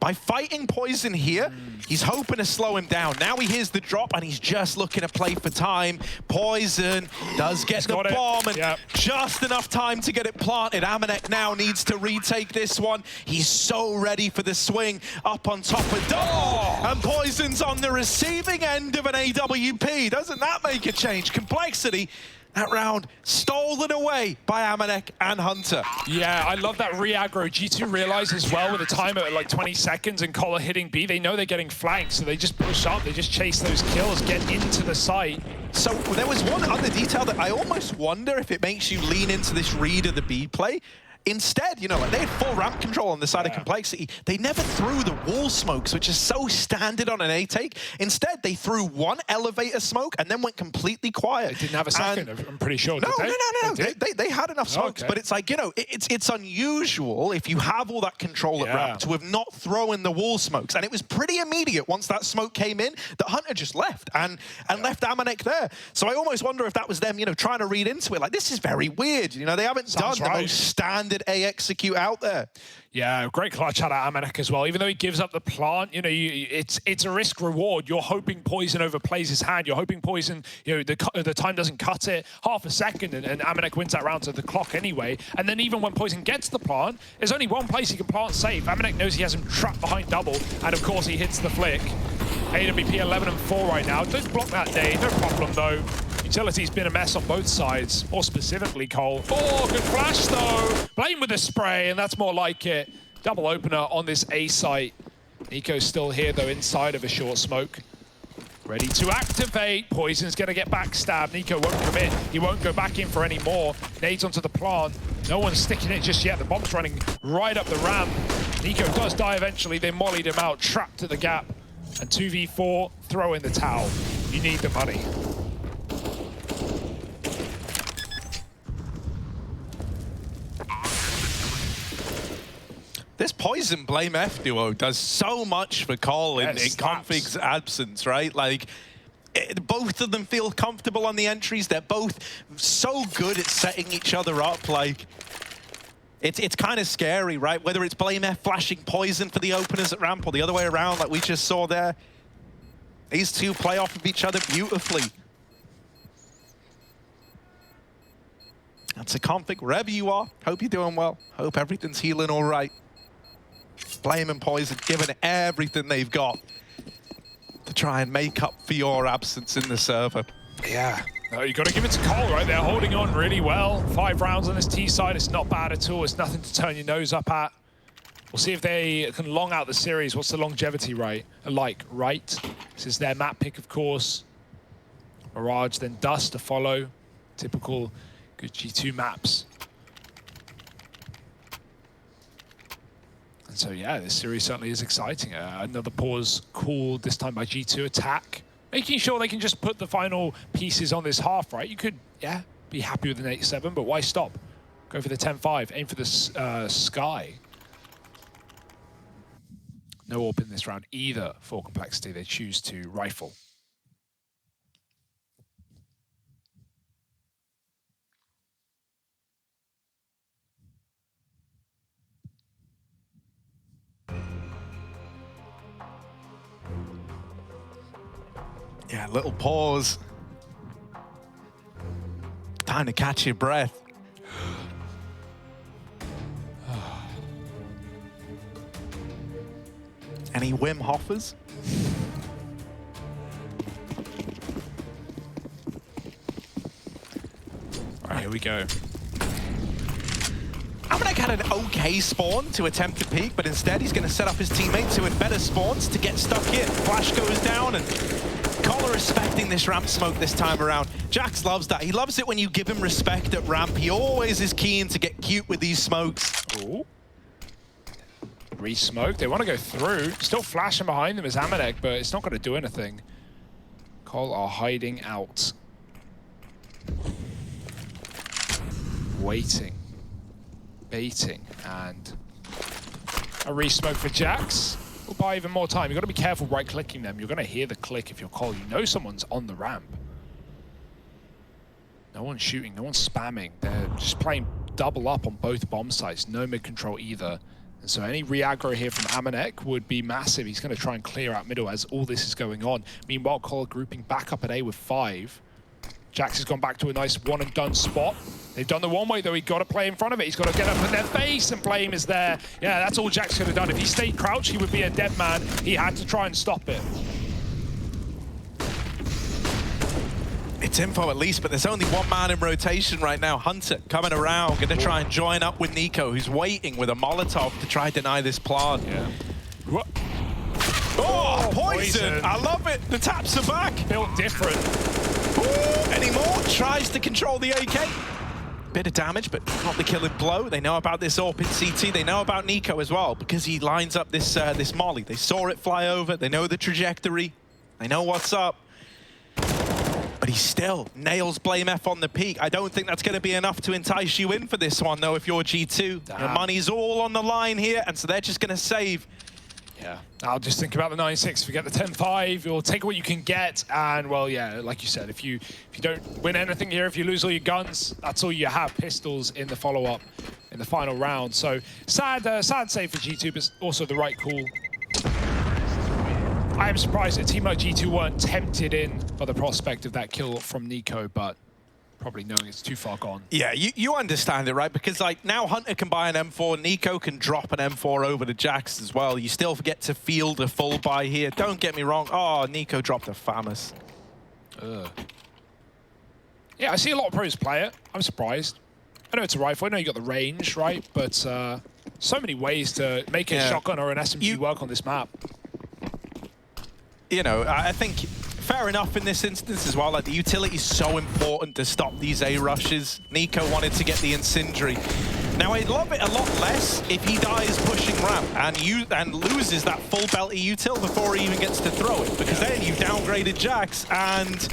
By fighting Poison here, he's hoping to slow him down. Now he hears the drop and he's just looking to play for time. Poison does get the bomb and just enough time to get it planted. Amanek now needs to retake this one. He's so ready for the swing up on top of double. And Poison's on the receiving end of an AWP. Doesn't that make a change? Complexity. That round stolen away by Amanek and Hunter. Yeah, I love that re-aggro. G2 realize as well with a timer at like 20 seconds and Collar hitting B, they know they're getting flanked, so they just push up, they just chase those kills, get into the site. So there was one other detail that I almost wonder if it makes you lean into this read of the B play. Instead, you know, like they had full ramp control on the side of Complexity. They never threw the wall smokes, which is so standard on an A take. Instead, they threw one elevator smoke and then went completely quiet. They didn't have a second, I'm pretty sure. No. They had enough smokes, but it's like, you know, it's unusual if you have all that control at ramp to have not thrown the wall smokes. And it was pretty immediate once that smoke came in that Hunter just left and left Amanek there. So I almost wonder if that was them, you know, trying to read into it. Like, this is very weird. You know, they haven't done the most standard A execute out there. Yeah, great clutch out of Amanek as well. Even though he gives up the plant, you know, it's a risk reward. You're hoping Poison overplays his hand. You're hoping Poison, you know, the time doesn't cut it half a second, and Amanek wins that round to the clock anyway. And then even when Poison gets the plant, there's only one place he can plant safe. Amanek knows he has him trapped behind double, and of course he hits the flick. AWP 11-4 right now. Don't block that day, no problem though. Utility's been a mess on both sides, more specifically Cole. Oh, good flash though. Blame with the spray, and that's more like it. Double opener on this A site. Nico's still here though, inside of a short smoke. Ready to activate. Poison's gonna get backstabbed. Nico won't commit. He won't go back in for any more. Nades onto the plant. No one's sticking it just yet. The bomb's running right up the ramp. Nico does die eventually. They mollied him out, trapped to the gap. And 2v4, throw in the towel. You need the money. This Poison Blame F duo does so much for Cole in Config's absence, right? Like, both of them feel comfortable on the entries. They're both so good at setting each other up. Like, it's kind of scary, right? Whether it's Blame F flashing Poison for the openers at ramp or the other way around, like we just saw there. These two play off of each other beautifully. That's a Config, wherever you are. Hope you're doing well. Hope everything's healing all right. Blame and Poison giving everything they've got to try and make up for your absence in the server. Yeah. No, you got to give it to Cole, right? They're holding on really well. 5 rounds on this T side. It's not bad at all. It's nothing to turn your nose up at. We'll see if they can long out the series. What's the longevity right? This is their map pick, of course. Mirage, then Dust to follow. Typical good G2 maps. And so, yeah, this series certainly is exciting. Another pause called this time by G2 attack. Making sure they can just put the final pieces on this half, right? You could, yeah, be happy with an 8-7, but why stop? Go for the 10-5, aim for the sky. No AWP in this round either for Complexity. They choose to rifle. Yeah, little pause. Time to catch your breath. Any Wim Hofers? All right, here we go. Amanek had an okay spawn to attempt to peek, but instead he's going to set up his teammates who had better spawns to get stuck in. Flash goes down, and Collar respecting this ramp smoke this time around. Jax loves that. He loves it when you give him respect at ramp. He always is keen to get cute with these smokes. Ooh. Re-smoke. They want to go through. Still flashing behind them is Amanek, but it's not going to do anything. Cole are hiding out. Waiting. Baiting. And a re-smoke for Jax. We'll buy even more time. You've got to be careful right-clicking them. You're going to hear the click if you're Cole. You know someone's on the ramp. No one's shooting, no one's spamming. They're just playing double up on both bomb sites. No mid-control either. And so any re-aggro here from Amanek would be massive. He's going to try and clear out middle as all this is going on. Meanwhile, Cole grouping back up at A with 5. Jax has gone back to a nice one-and-done spot. They've done the one way, though. He's got to play in front of it. He's got to get up in their face, and Flame is there. Yeah, that's all Jax could have done. If he stayed crouched, he would be a dead man. He had to try and stop it. It's info at least, but there's only one man in rotation right now. Hunter coming around, going to try and join up with Nico, who's waiting with a Molotov to try and deny this plant. Yeah. Oh, poison! I love it. The taps are back. Built different. Ooh, anymore. Tries to control the AK. Bit of damage, but not the killing blow. They know about this AWP in CT. They know about Nico as well, because he lines up this this molly. They saw it fly over. They know the trajectory. They know what's up. But he still nails Blame F on the peak. I don't think that's going to be enough to entice you in for this one, though, if you're G2. Damn. Your money's all on the line here, and so they're just going to save. Yeah, I'll just think about the 9-6. Forget the 10-5. You'll take what you can get, and well, yeah, like you said, if you don't win anything here, if you lose all your guns, that's all you have. Pistols in the follow-up in the final round. So sad save for G2, but also the right call. I am surprised that a team like G2 weren't tempted in by the prospect of that kill from Nico, but probably knowing it's too far gone. Yeah, you understand it, right? Because like now Hunter can buy an M4, Nico can drop an M4 over to Jax as well. You still get to field a full buy here. Don't get me wrong. Oh, Nico dropped a FAMAS. Yeah, I see a lot of pros play it. I'm surprised. I know it's a rifle. I know you got the range, right? But so many ways to make a shotgun or an SMG work on this map. You know, I think fair enough in this instance as well. Like, the utility is so important to stop these A rushes. Nico wanted to get the incendiary. Now, I'd love it a lot less if he dies pushing ramp and loses that full belty util before he even gets to throw it, because then you've downgraded Jax and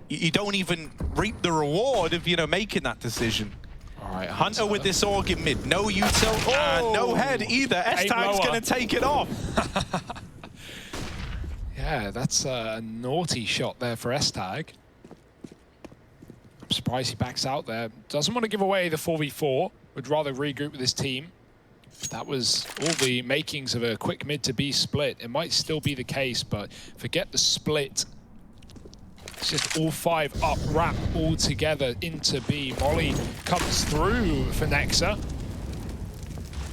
you don't even reap the reward of, you know, making that decision. All right, Hunter with this AUG in mid. No util and no head either. S-Tag's going to take it off. Yeah, that's a naughty shot there for S-Tag. I'm surprised he backs out there. Doesn't want to give away the 4v4. Would rather regroup with his team. That was all the makings of a quick mid to B split. It might still be the case, but forget the split. It's just all 5 up ramp all together into B. Molly comes through for Nexa.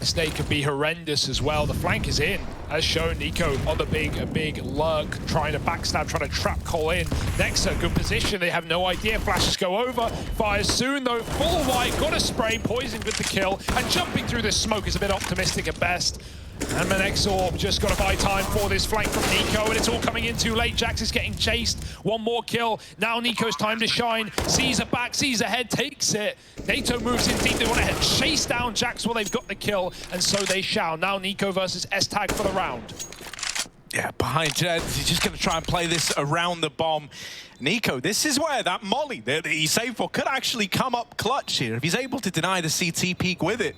This nade could be horrendous as well. The flank is in, as shown. Nico on the big lurk, trying to backstab, trying to trap Cole in. Nexa, good position. They have no idea. Flashes go over. Fires soon, though. Full white, got a spray. Poison with the kill. And jumping through this smoke is a bit optimistic at best. And Manexor just got to buy time for this flank from Nico, and it's all coming in too late. Jax is getting chased. One more kill. Now Nico's time to shine. Sees a back, sees ahead, takes it. NATO moves in deep. They want to chase down Jax while they've got the kill, and so they shall. Now Nico versus S-Tag for the round. Yeah, behind Jens. He's just going to try and play this around the bomb. Nico, this is where that molly that he saved for could actually come up clutch here. If he's able to deny the CT peek with it,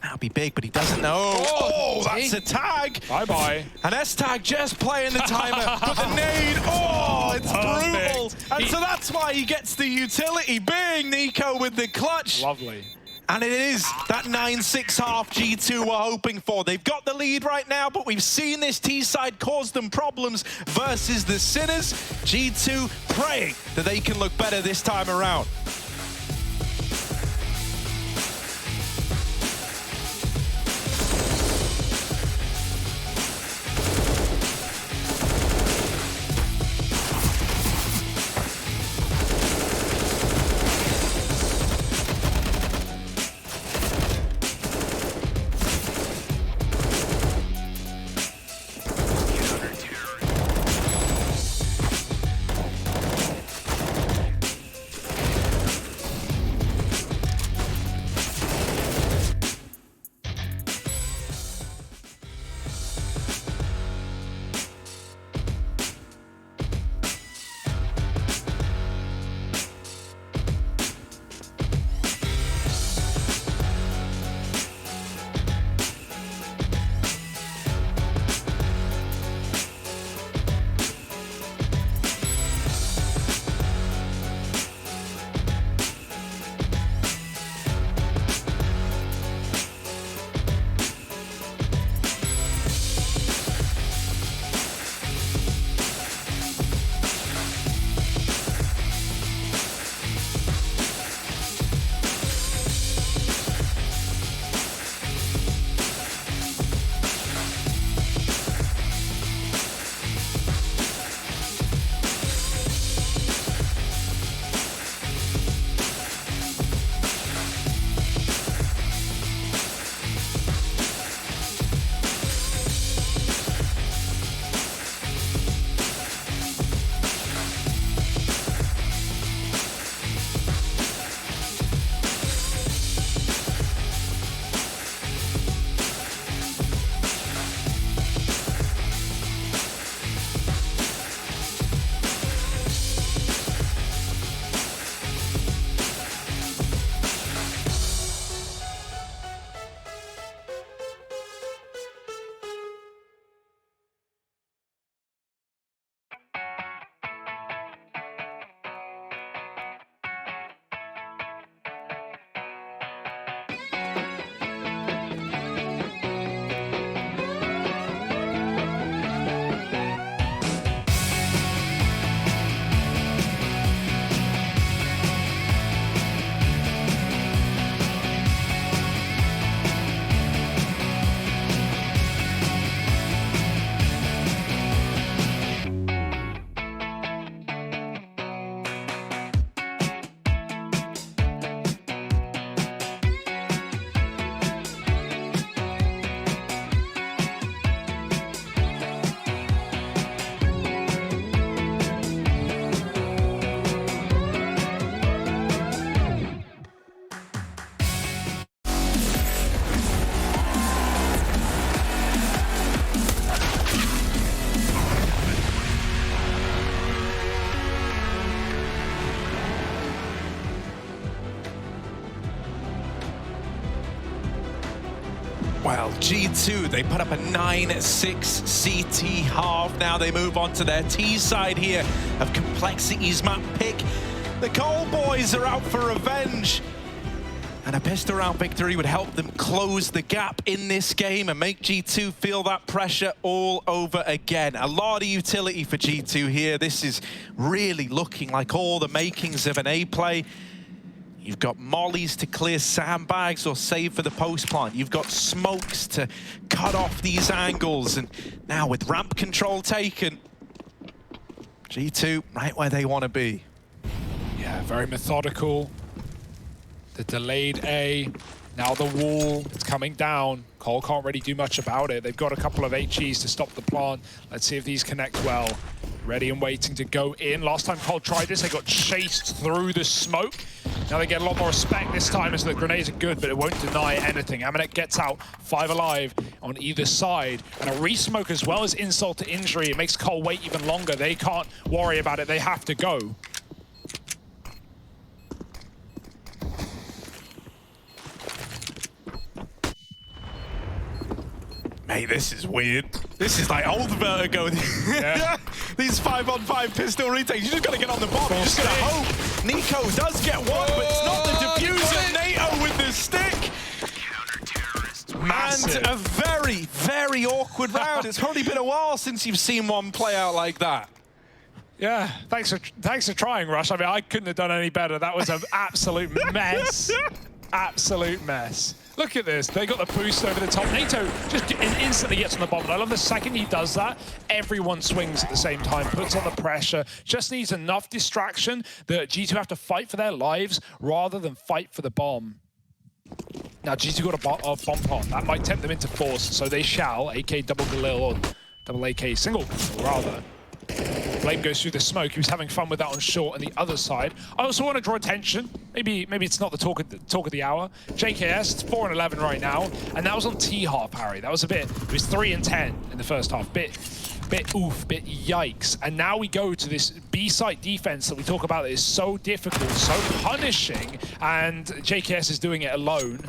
that'll be big, but he doesn't know. Oh, that's a tag. Bye-bye. And S-Tag just playing the timer. But the nade, oh, it's brutal. And so that's why he gets the utility. Bing, Nico with the clutch. Lovely. And it is that 9-6 half G2 we're hoping for. They've got the lead right now, but we've seen this T-side cause them problems versus the Sinners. G2 praying that they can look better this time around. Well, G2, they put up a 9-6 CT half. Now they move on to their T side here of Complexity's map pick. The Cole boys are out for revenge. And a pistol round victory would help them close the gap in this game and make G2 feel that pressure all over again. A lot of utility for G2 here. This is really looking like all the makings of an A play. You've got mollies to clear sandbags or save for the post plant. You've got smokes to cut off these angles. And now with ramp control taken, G2 right where they want to be. Yeah, very methodical. The delayed A, now the wall, it's coming down. Cole can't really do much about it. They've got a couple of HEs to stop the plant. Let's see if these connect well. Ready and waiting to go in. Last time Cole tried this, they got chased through the smoke. Now they get a lot more respect this time as the grenades are good, but it won't deny anything. Amanek gets out, 5 alive on either side. And a re-smoke as well as insult to injury. It makes Cole wait even longer. They can't worry about it, they have to go. Hey, this is weird. This is like old Vertigo. Yeah. These 5-on-5 pistol retakes. You just gotta get on the bomb. You just gotta hope. Nico does get one, but it's not the diffuser. NATO with the stick. Massive. And a very, very awkward round. It's probably been a while since you've seen one play out like that. Yeah, thanks for trying, Rush. I mean, I couldn't have done any better. That was an absolute mess. Absolute mess. Look at this. They got the boost over the top. NATO just instantly gets on the bomb. And I love the second he does that, everyone swings at the same time, puts on the pressure, just needs enough distraction that G2 have to fight for their lives rather than fight for the bomb. Now, G2 got a bomb plant. That might tempt them into force, so they shall. AK double Galil, or double AK single, rather. Blame goes through the smoke. He was having fun with that on short on the other side. I also want to draw attention. Maybe it's not the talk of the hour. JKS, it's 4-11 right now, and that was on T-half, Harry. That was a bit. It was 3-10 in the first half. Bit yikes. And now we go to this B-site defense that we talk about that is so difficult, so punishing, and JKS is doing it alone.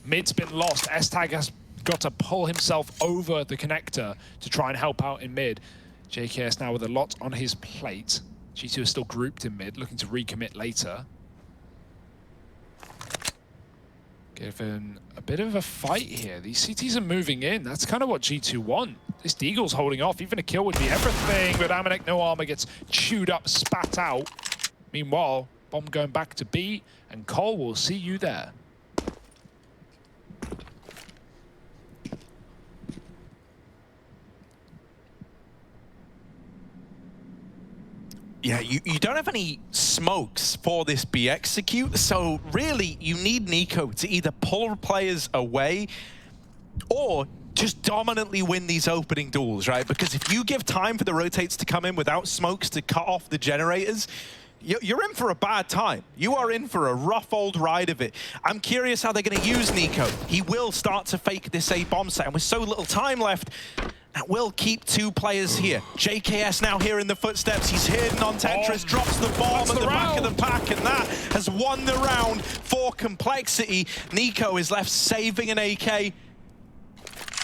Mid's been lost. S-Tag has got to pull himself over the connector to try and help out in mid. JKS now with a lot on his plate. G2 is still grouped in mid, looking to recommit later. Given a bit of a fight here. These CTs are moving in. That's kind of what G2 want. This Deagle's holding off. Even a kill would be everything, but Amanek, no armor, gets chewed up, spat out. Meanwhile, bomb going back to B, and Cole will see you there. Yeah, you don't have any smokes for this B execute, so really you need Nico to either pull players away or just dominantly win these opening duels, right? Because if you give time for the rotates to come in without smokes to cut off the generators, you're in for a bad time. You are in for a rough old ride of it. I'm curious how they're going to use Nico. He will start to fake this A bomb set, and with so little time left, that will keep 2 players here. JKS now here in the footsteps. He's hidden on Tetris, drops the bomb at the back of the pack, and that has won the round for Complexity. Nico is left saving an AK.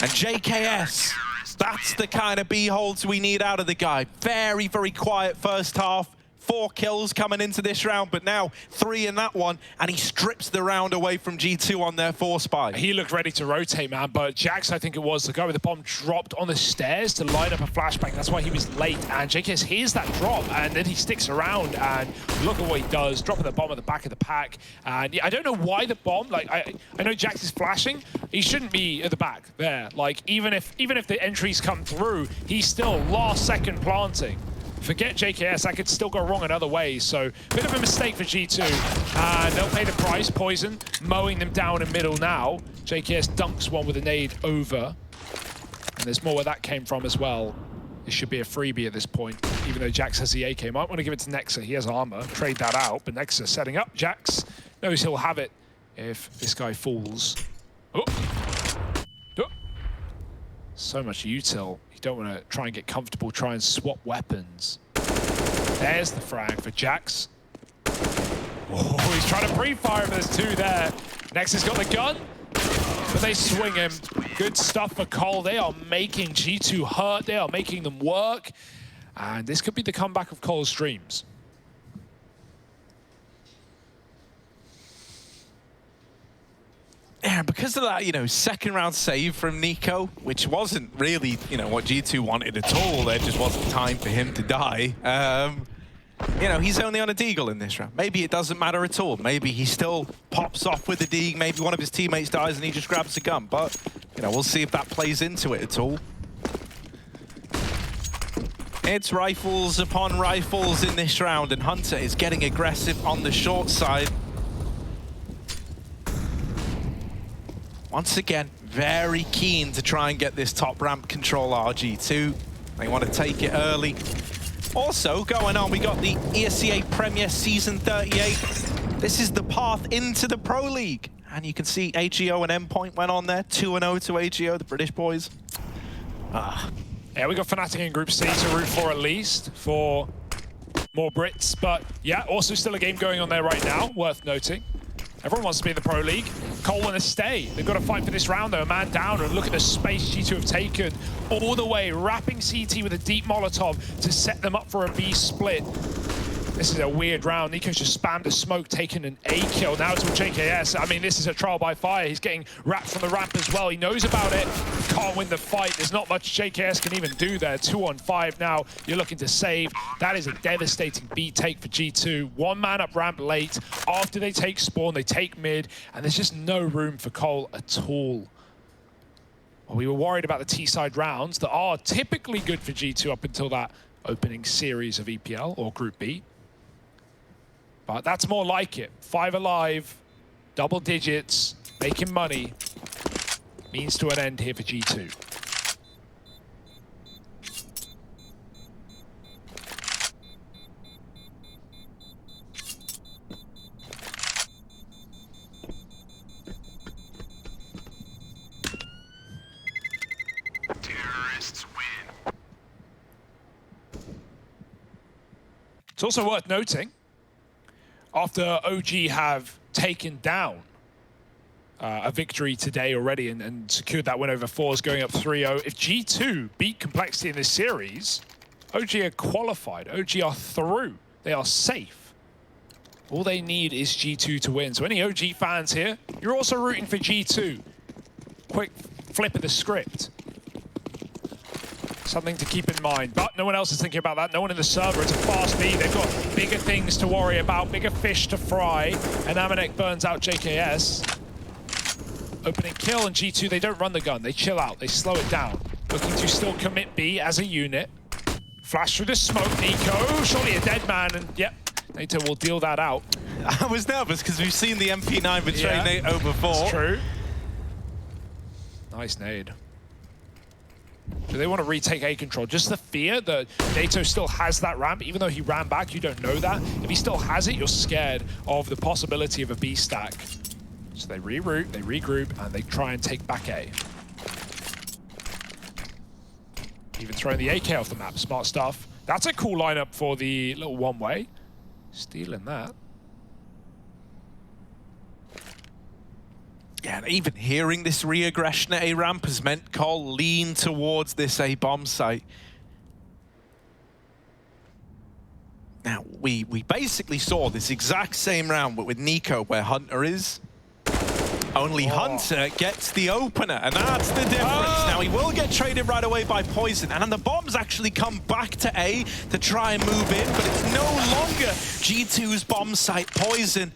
And JKS, that's the kind of B-holds we need out of the guy. Very, very quiet first half. 4 kills coming into this round, but now 3 in that one, and he strips the round away from G2 on their force buy. He looked ready to rotate, man, but Jax, I think it was, the guy with the bomb dropped on the stairs to line up a flashbang. That's why he was late, and JKS hears that drop, and then he sticks around, and look at what he does, dropping the bomb at the back of the pack. And yeah, I don't know why the bomb, like, I know Jax is flashing, he shouldn't be at the back there. Like, even if the entries come through, he's still last second planting. Forget JKS, that could still go wrong in other ways, so bit of a mistake for G2. And they'll pay the price. Poison mowing them down in middle now. JKS dunks one with a nade over. And there's more where that came from as well. This should be a freebie at this point, even though Jax has the AK. Might want to give it to Nexa, he has armor, trade that out, but Nexa setting up. Jax knows he'll have it if this guy falls. Oh. Oh. So much util. You don't want to try and get comfortable, try and swap weapons. There's the frag for Jax. Oh, he's trying to pre-fire, but there's 2 there. Next has got the gun. But they swing him. Good stuff for Cole. They are making G2 hurt. They are making them work. And this could be the comeback of Cole's dreams. Yeah, because of that, you know, second round save from Nico, which wasn't really, you know, what G2 wanted at all. There just wasn't time for him to die. You know, he's only on a deagle in this round. Maybe it doesn't matter at all. Maybe he still pops off with a deagle. Maybe one of his teammates dies and he just grabs a gun. But, you know, we'll see if that plays into it at all. It's rifles upon rifles in this round, and Hunter is getting aggressive on the short side. Once again, very keen to try and get this top ramp control RG2. They want to take it early. Also going on, we got the ESL Premier Season 38. This is the path into the Pro League. And you can see AGO and Endpoint went on there. 2-0 to AGO, the British boys. Yeah, we got Fnatic in Group C to root for at least, for more Brits. But yeah, also still a game going on there right now, worth noting. Everyone wants to be in the Pro League. Cole want to stay. They've got to fight for this round though. A man down, and look at the space G2 have taken all the way, wrapping CT with a deep Molotov to set them up for a B split. This is a weird round. Nico's just spammed a smoke, taking an A kill. Now it's with JKS. I mean, this is a trial by fire. He's getting wrapped from the ramp as well. He knows about it. Can't win the fight. There's not much JKS can even do there. 2-on-5 now. You're looking to save. That is a devastating B take for G2. One man up ramp late. After they take spawn, they take mid. And there's just no room for Cole at all. Well, we were worried about the T-side rounds that are typically good for G2 up until that opening series of EPL or Group B. But that's more like it. 5 alive, double digits, making money. Means to an end here for G2. Terrorists win. It's also worth noting, after OG have taken down a victory today already and secured that win over Fours, going up 3-0. If G2 beat Complexity in this series, OG are qualified. OG are through. They are safe. All they need is G2 to win. So any OG fans here, you're also rooting for G2. Quick flip of the script. Something to keep in mind, but no one else is thinking about that. No one in the server. It's a fast B. They've got bigger things to worry about, bigger fish to fry. And Amanek burns out JKS. Opening kill, and G2, they don't run the gun. They chill out. They slow it down. Looking to still commit B as a unit. Flash through the smoke, Nico. Surely a dead man, and yep, NATO will deal that out. I was nervous because we've seen the MP9 betray NATO before. It's true. Nice nade. Do they want to retake A control? Just the fear that NATO still has that ramp, even though he ran back, you don't know that. If he still has it, you're scared of the possibility of a B stack. So they reroute, they regroup, and they try and take back A. Even throwing the AK off the map, smart stuff. That's a cool lineup for the little one-way. Stealing that. Yeah, and even hearing this re-aggression at A ramp has meant Cole lean towards this A bomb site. Now, we basically saw this exact same round, but with Nico where Hunter is. Only Hunter gets the opener, and that's the difference. Now, he will get traded right away by Poison, and then the bombs actually come back to A to try and move in, but it's no longer G2's bomb site. Poison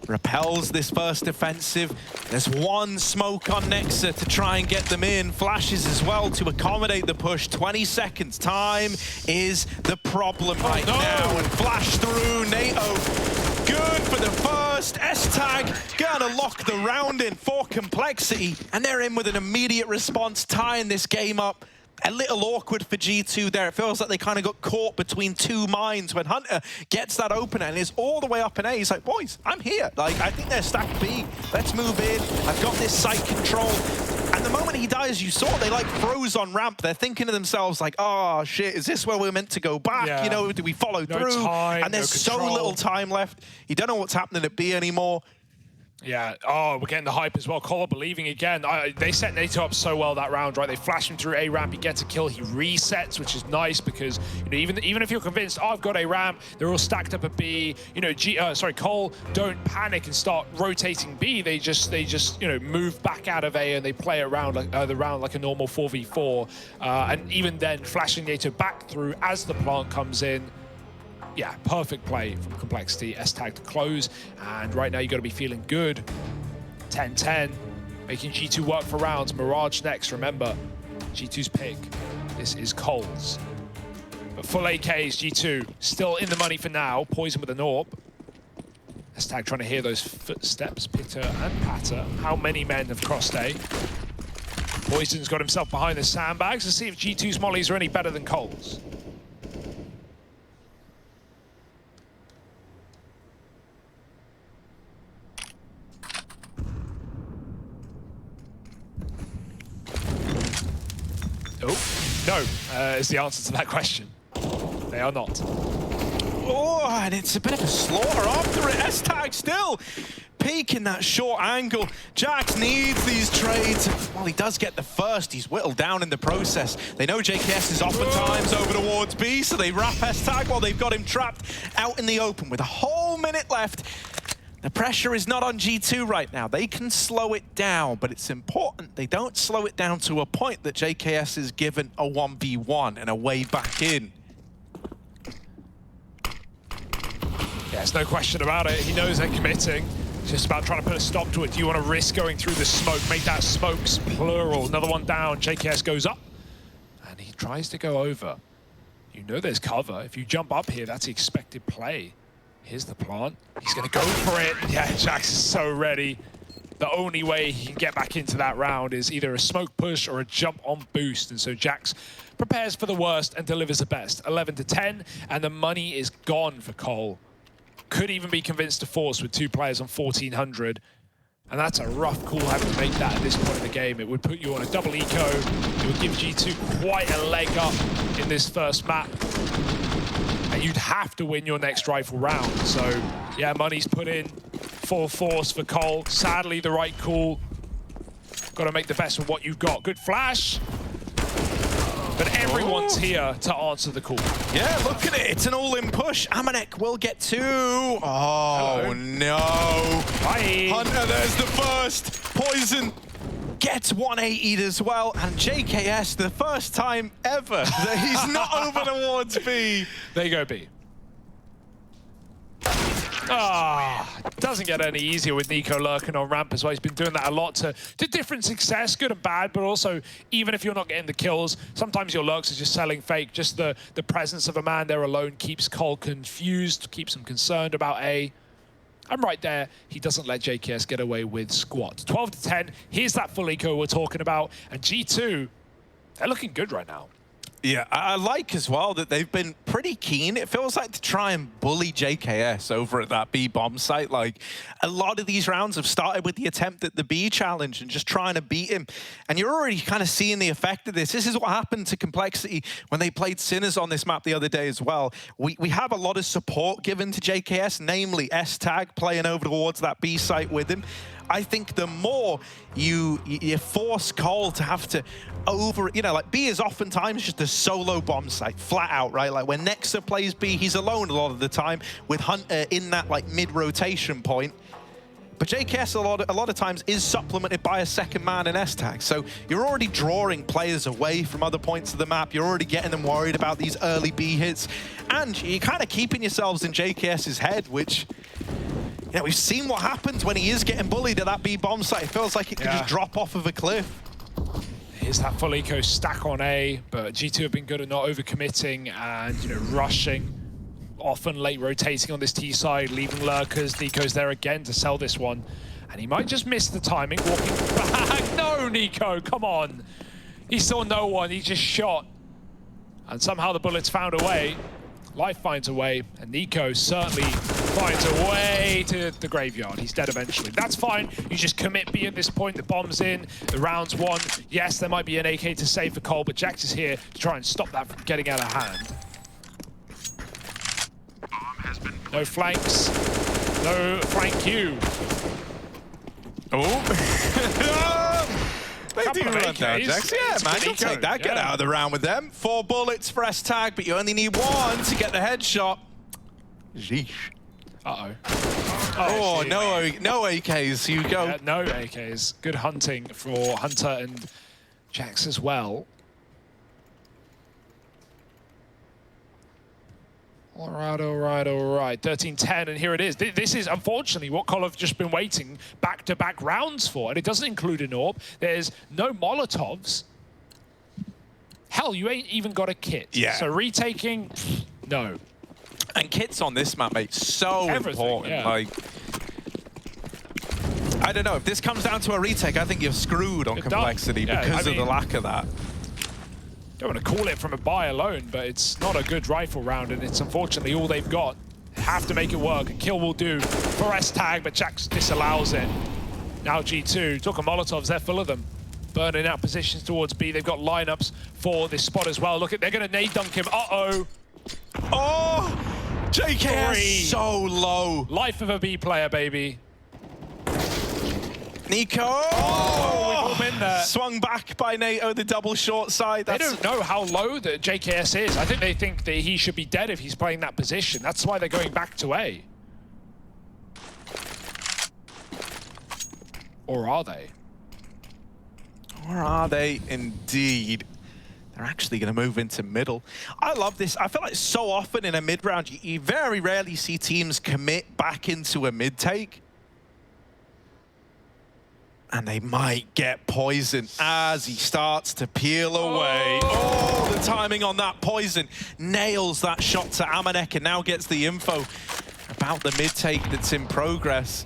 repels this first offensive. There's one smoke on Nexa to try and get them in. Flashes as well to accommodate the push. 20 seconds. Time is the problem right now. And flash through. NATO good for the first. S-Tag gonna lock the round in for Complexity. And they're in with an immediate response, tying this game up. A little awkward for G2 there. It feels like they kind of got caught between two minds when Hunter gets that opener and is all the way up in A. He's like, boys, I'm here. Like, I think they're stacked B. Let's move in. I've got this site control. And the moment he dies, you saw they like froze on ramp. They're thinking to themselves like, oh shit, is this where we're meant to go back? Yeah. You know, do we follow through? Time, and there's so little time left. You don't know what's happening at B anymore. Yeah, oh, we're getting the hype as well. Cole believing again. They set NATO up so well that round, right? They flash him through A ramp, he gets a kill, he resets, which is nice because, you know, even if you're convinced, oh, I've got A ramp, they're all stacked up at B. You know, Cole don't panic and start rotating B. They just you know, move back out of A and they play around like the round like a normal 4v4. And even then, flashing NATO back through as the plant comes in. Yeah, perfect play from Complexity. S-Tag to close, and right now you got to be feeling good. 10-10, making G2 work for rounds. Mirage next, remember, G2's pick. This is Cole's. But full AKs, G2 still in the money for now. Poison with an AWP. S-Tag trying to hear those footsteps, pitter and patter. How many men have crossed A? Poison's got himself behind the sandbags to see if G2's mollies are any better than Cole's. Oh, no, is the answer to that question. They are not. Oh, and it's a bit of a slaughter after it. S-Tag still peeking that short angle. Jax needs these trades. Well, he does get the first. He's whittled down in the process. They know JKS is oftentimes over towards B, so they wrap S-Tag while they've got him trapped out in the open with a whole minute left. The pressure is not on G2 right now. They can slow it down, but it's important they don't slow it down to a point that JKS is given a 1v1 and a way back in. Yeah, there's no question about it. He knows they're committing. It's just about trying to put a stop to it. Do you want to risk going through the smoke? Make that smokes plural. Another one down. JKS goes up, and he tries to go over. You know there's cover. If you jump up here, that's the expected play. Here's the plant. He's going to go for it. Yeah, Jax is so ready. The only way he can get back into that round is either a smoke push or a jump on boost. And so Jax prepares for the worst and delivers the best. 11-10, and the money is gone for Cole. Could even be convinced to force with 2 players on 1,400. And that's a rough call having to make that at this point in the game. It would put you on a double eco. It would give G2 quite a leg up in this first map. And you'd have to win your next rifle round. So, yeah, money's put in. Full force for Cole. Sadly, the right call. Got to make the best of what you've got. Good flash. But everyone's here to answer the call. Yeah, look at it. It's an all-in push. Amanek will get 2. Oh, hello. No. Bye. Hunter, there's the first. Poison gets 180'd as well. And JKS, the first time ever that he's not over towards B. There you go, B. Ah, doesn't get any easier with Nico lurking on ramp as well. He's been doing that a lot to different success, good and bad, but also even if you're not getting the kills, sometimes your lurks are just selling fake. Just the presence of a man there alone keeps Cole confused, keeps him concerned about A. And right there, he doesn't let JKS get away with squat. 12-10, here's that full eco we're talking about. And G2, they're looking good right now. Yeah, I like as well that they've been pretty keen. It feels like to try and bully JKS over at that B bomb site. Like, a lot of these rounds have started with the attempt at the B challenge and just trying to beat him. And you're already kind of seeing the effect of this. This is what happened to Complexity when they played Sinners on this map the other day as well. We have a lot of support given to JKS, namely S-Tag playing over towards that B site with him. I think the more you force Cole to have to like B is oftentimes just a solo bomb site, flat out, right? Like when Nexa plays B, he's alone a lot of the time with Hunter in that like mid-rotation point. But JKS a lot of times is supplemented by a second man in S-Tag. So you're already drawing players away from other points of the map. You're already getting them worried about these early B hits. And you're kind of keeping yourselves in JKS's head, which... Yeah, we've seen what happens when he is getting bullied at that B bomb site. It feels like it could just drop off of a cliff. Here's that full eco stack on A, but G2 have been good at not overcommitting and, you know, rushing. Often late rotating on this T side, leaving lurkers. Nico's there again to sell this one. And he might just miss the timing, walking back. No, Nico, come on. He saw no one, he just shot. And somehow the bullets found a way. Life finds a way, and Nico certainly finds a way to the graveyard. He's dead eventually. That's fine. You just commit B at this point. The bomb's in. The round's won. Yes, there might be an AK to save for Cole, but Jax is here to try and stop that from getting out of hand. No flanks. No flank you. They do run down Jax. Yeah, man, you'll take that. Get out of the round with them. 4 bullets for S-Tag, but you only need 1 to get the headshot. Sheesh. Uh-oh. Oh, no AKs. You go. Yeah, no AKs. Good hunting for Hunter and Jax as well. All right. 13-10, and here it is. This is, unfortunately, what Col have just been waiting back-to-back rounds for, and it doesn't include an AWP. There's no Molotovs. Hell, you ain't even got a kit. Yeah. So retaking, no. And kits on this map, mate, so important. Yeah. Like, I don't know, if this comes down to a retake, I think you're screwed on complexity because of the lack of that. Don't want to call it from a buy alone, but it's not a good rifle round, and it's unfortunately all they've got. Have to make it work. A kill will do for S-Tag, but Jax disallows it. Now G2, took a Molotovs, they're full of them. Burning out positions towards B. They've got lineups for this spot as well. Look at, they're going to nade dunk him. Uh-oh. Oh! JKS so low. Life of a B player, baby. Nico! Oh, we've all been there. Swung back by NATO, the double short side. They don't know how low that JKS is. I think they think that he should be dead if he's playing that position. That's why they're going back to A. Or are they? Or are they indeed? They're actually going to move into middle. I love this. I feel like so often in a mid-round, you very rarely see teams commit back into a mid-take. And they might get Poison as he starts to peel away. Oh, the timing on that Poison. Nails that shot to Amanek and now gets the info about the mid-take that's in progress.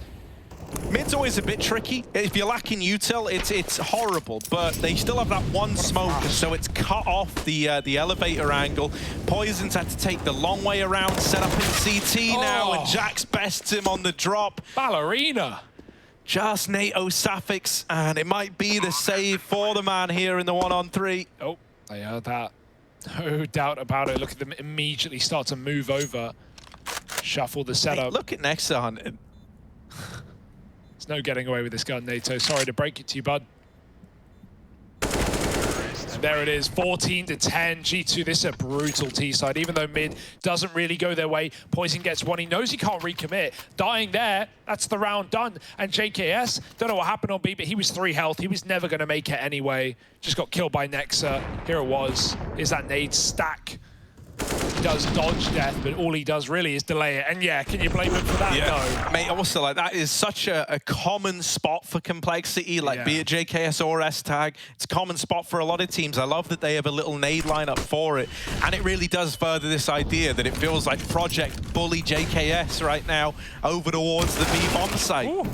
Mid's always a bit tricky. If you're lacking util, it's horrible, but they still have that one smoke, so it's cut off the elevator angle. Poison's had to take the long way around, set up in CT now, and Jax bests him on the drop. Ballerina. Just NATO suffix, and it might be the save for the man here in the 1-on-3. Oh, they heard that. No doubt about it. Look at them immediately start to move over. Shuffle the setup. Hey, look at Nexa hunting. There's no getting away with this gun, NATO. Sorry to break it to you, bud. And there it is, 14-10. G2, this is a brutal T-side. Even though mid doesn't really go their way, Poison gets one. He knows he can't recommit. Dying there, that's the round done. And JKS, don't know what happened on B, but he was 3 health. He was never going to make it anyway. Just got killed by Nexa. Here it was. Here's that nade stack. He does dodge death, but all he does really is delay it. And yeah, can you blame him for that? Yeah. No. Mate, also, like, that is such a common spot for complexity, like, be it JKS or S-Tag. It's a common spot for a lot of teams. I love that they have a little nade lineup for it. And it really does further this idea that it feels like Project bully JKS right now over towards the B bomb site. Ooh.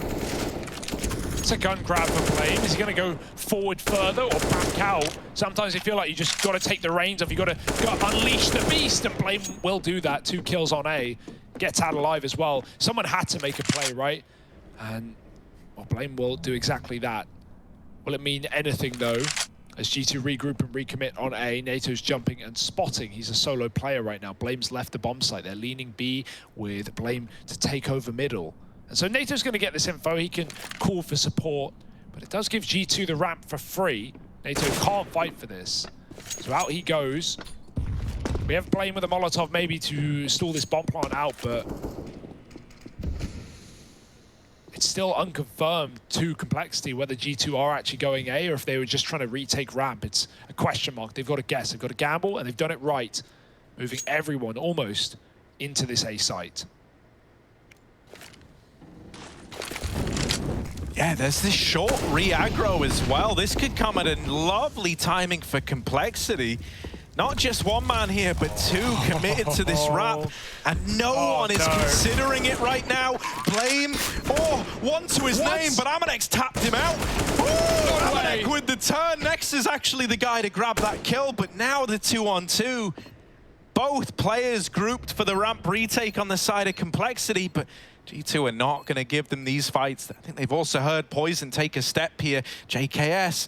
It's a gun grab for Blame. Is he going to go forward further or back out? Sometimes you feel like you just got to take the reins off. You got to unleash the beast, and Blame will do that. 2 kills on A. Gets out alive as well. Someone had to make a play, right? And well, Blame will do exactly that. Will it mean anything, though? As G2 regroup and recommit on A, NATO's jumping and spotting. He's a solo player right now. Blame's left the bomb site. They're leaning B with Blame to take over middle. And so NATO's going to get this info. He can call for support, but it does give G2 the ramp for free. NATO can't fight for this. So out he goes. We have Blame with a Molotov maybe to stall this bomb plant out, but it's still unconfirmed to complexity whether G2 are actually going A or if they were just trying to retake ramp. It's a question mark. They've got to guess. They've got to gamble, and they've done it right, moving everyone almost into this A site. Yeah, there's this short re-aggro as well. This could come at a lovely timing for complexity. Not just one man here, but 2 committed to this wrap. And no one is considering it right now. Blame, one to his name, but Amanek's tapped him out. Amanek with the turn. Next is actually the guy to grab that kill, but now the 2-on-2. Both players grouped for the ramp retake on the side of complexity, but G2 are not going to give them these fights. I think they've also heard Poison take a step here. JKS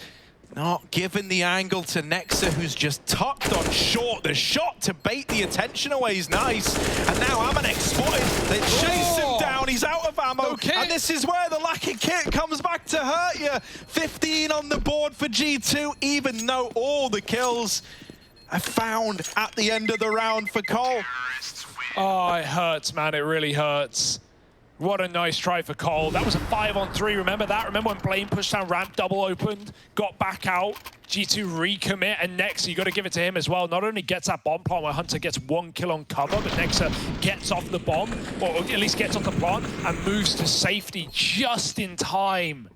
not giving the angle to Nexa, who's just tucked on short. The shot to bait the attention away is nice. And now Amanek spotted. They chase him down. He's out of ammo. No kit. And this is where the lack of kit comes back to hurt you. 15 on the board for G2, even though all the kills are found at the end of the round for Cole. Oh, it hurts, man. It really hurts. What a nice try for Cole. That was a 5-on-3. Remember that? Remember when Blaine pushed down ramp, double opened, got back out, G2 recommit, and Nexa, you got to give it to him as well. Not only gets that bomb plant where Hunter gets 1 kill on cover, but Nexa gets off the bomb, or at least gets off the plant, and moves to safety just in time.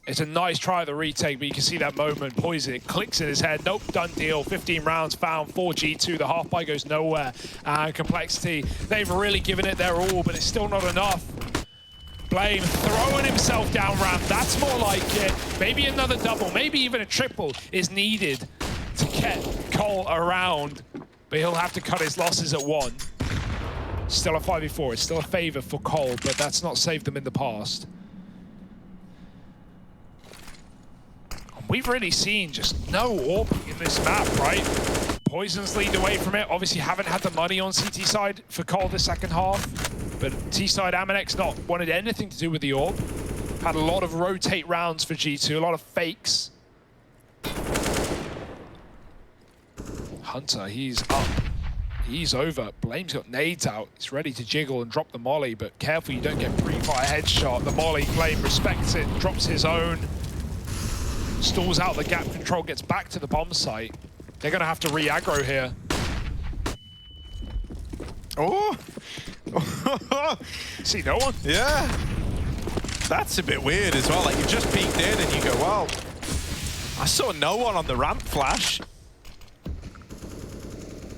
It's a nice try at the retake, but you can see that moment. Poison, it clicks in his head. Nope, done deal. 15 rounds found for G2. The half buy goes nowhere. And Complexity, they've really given it their all, but it's still not enough. Blaine throwing himself down ramp. That's more like it. Maybe another double, maybe even a triple is needed to get Cole around. But he'll have to cut his losses at 1. Still a 5v4. It's still a favor for Cole, but that's not saved them in the past. We've really seen just no AWP in this map, right? Poison's leaned away from it. Obviously haven't had the money on CT side for Cole the second half. But T side Amanek's not wanted anything to do with the AWP. Had a lot of rotate rounds for G2, a lot of fakes. Hunter, he's up. He's over. Blame's got nades out. He's ready to jiggle and drop the molly, but careful you don't get pre-fire headshot. The molly, Blame respects it, drops his own. Stalls out the gap control, gets back to the bomb site. They're going to have to re-aggro here. Oh! See no one? Yeah. That's a bit weird as well. Like, you just peeked in and you go, well, I saw no one on the ramp flash.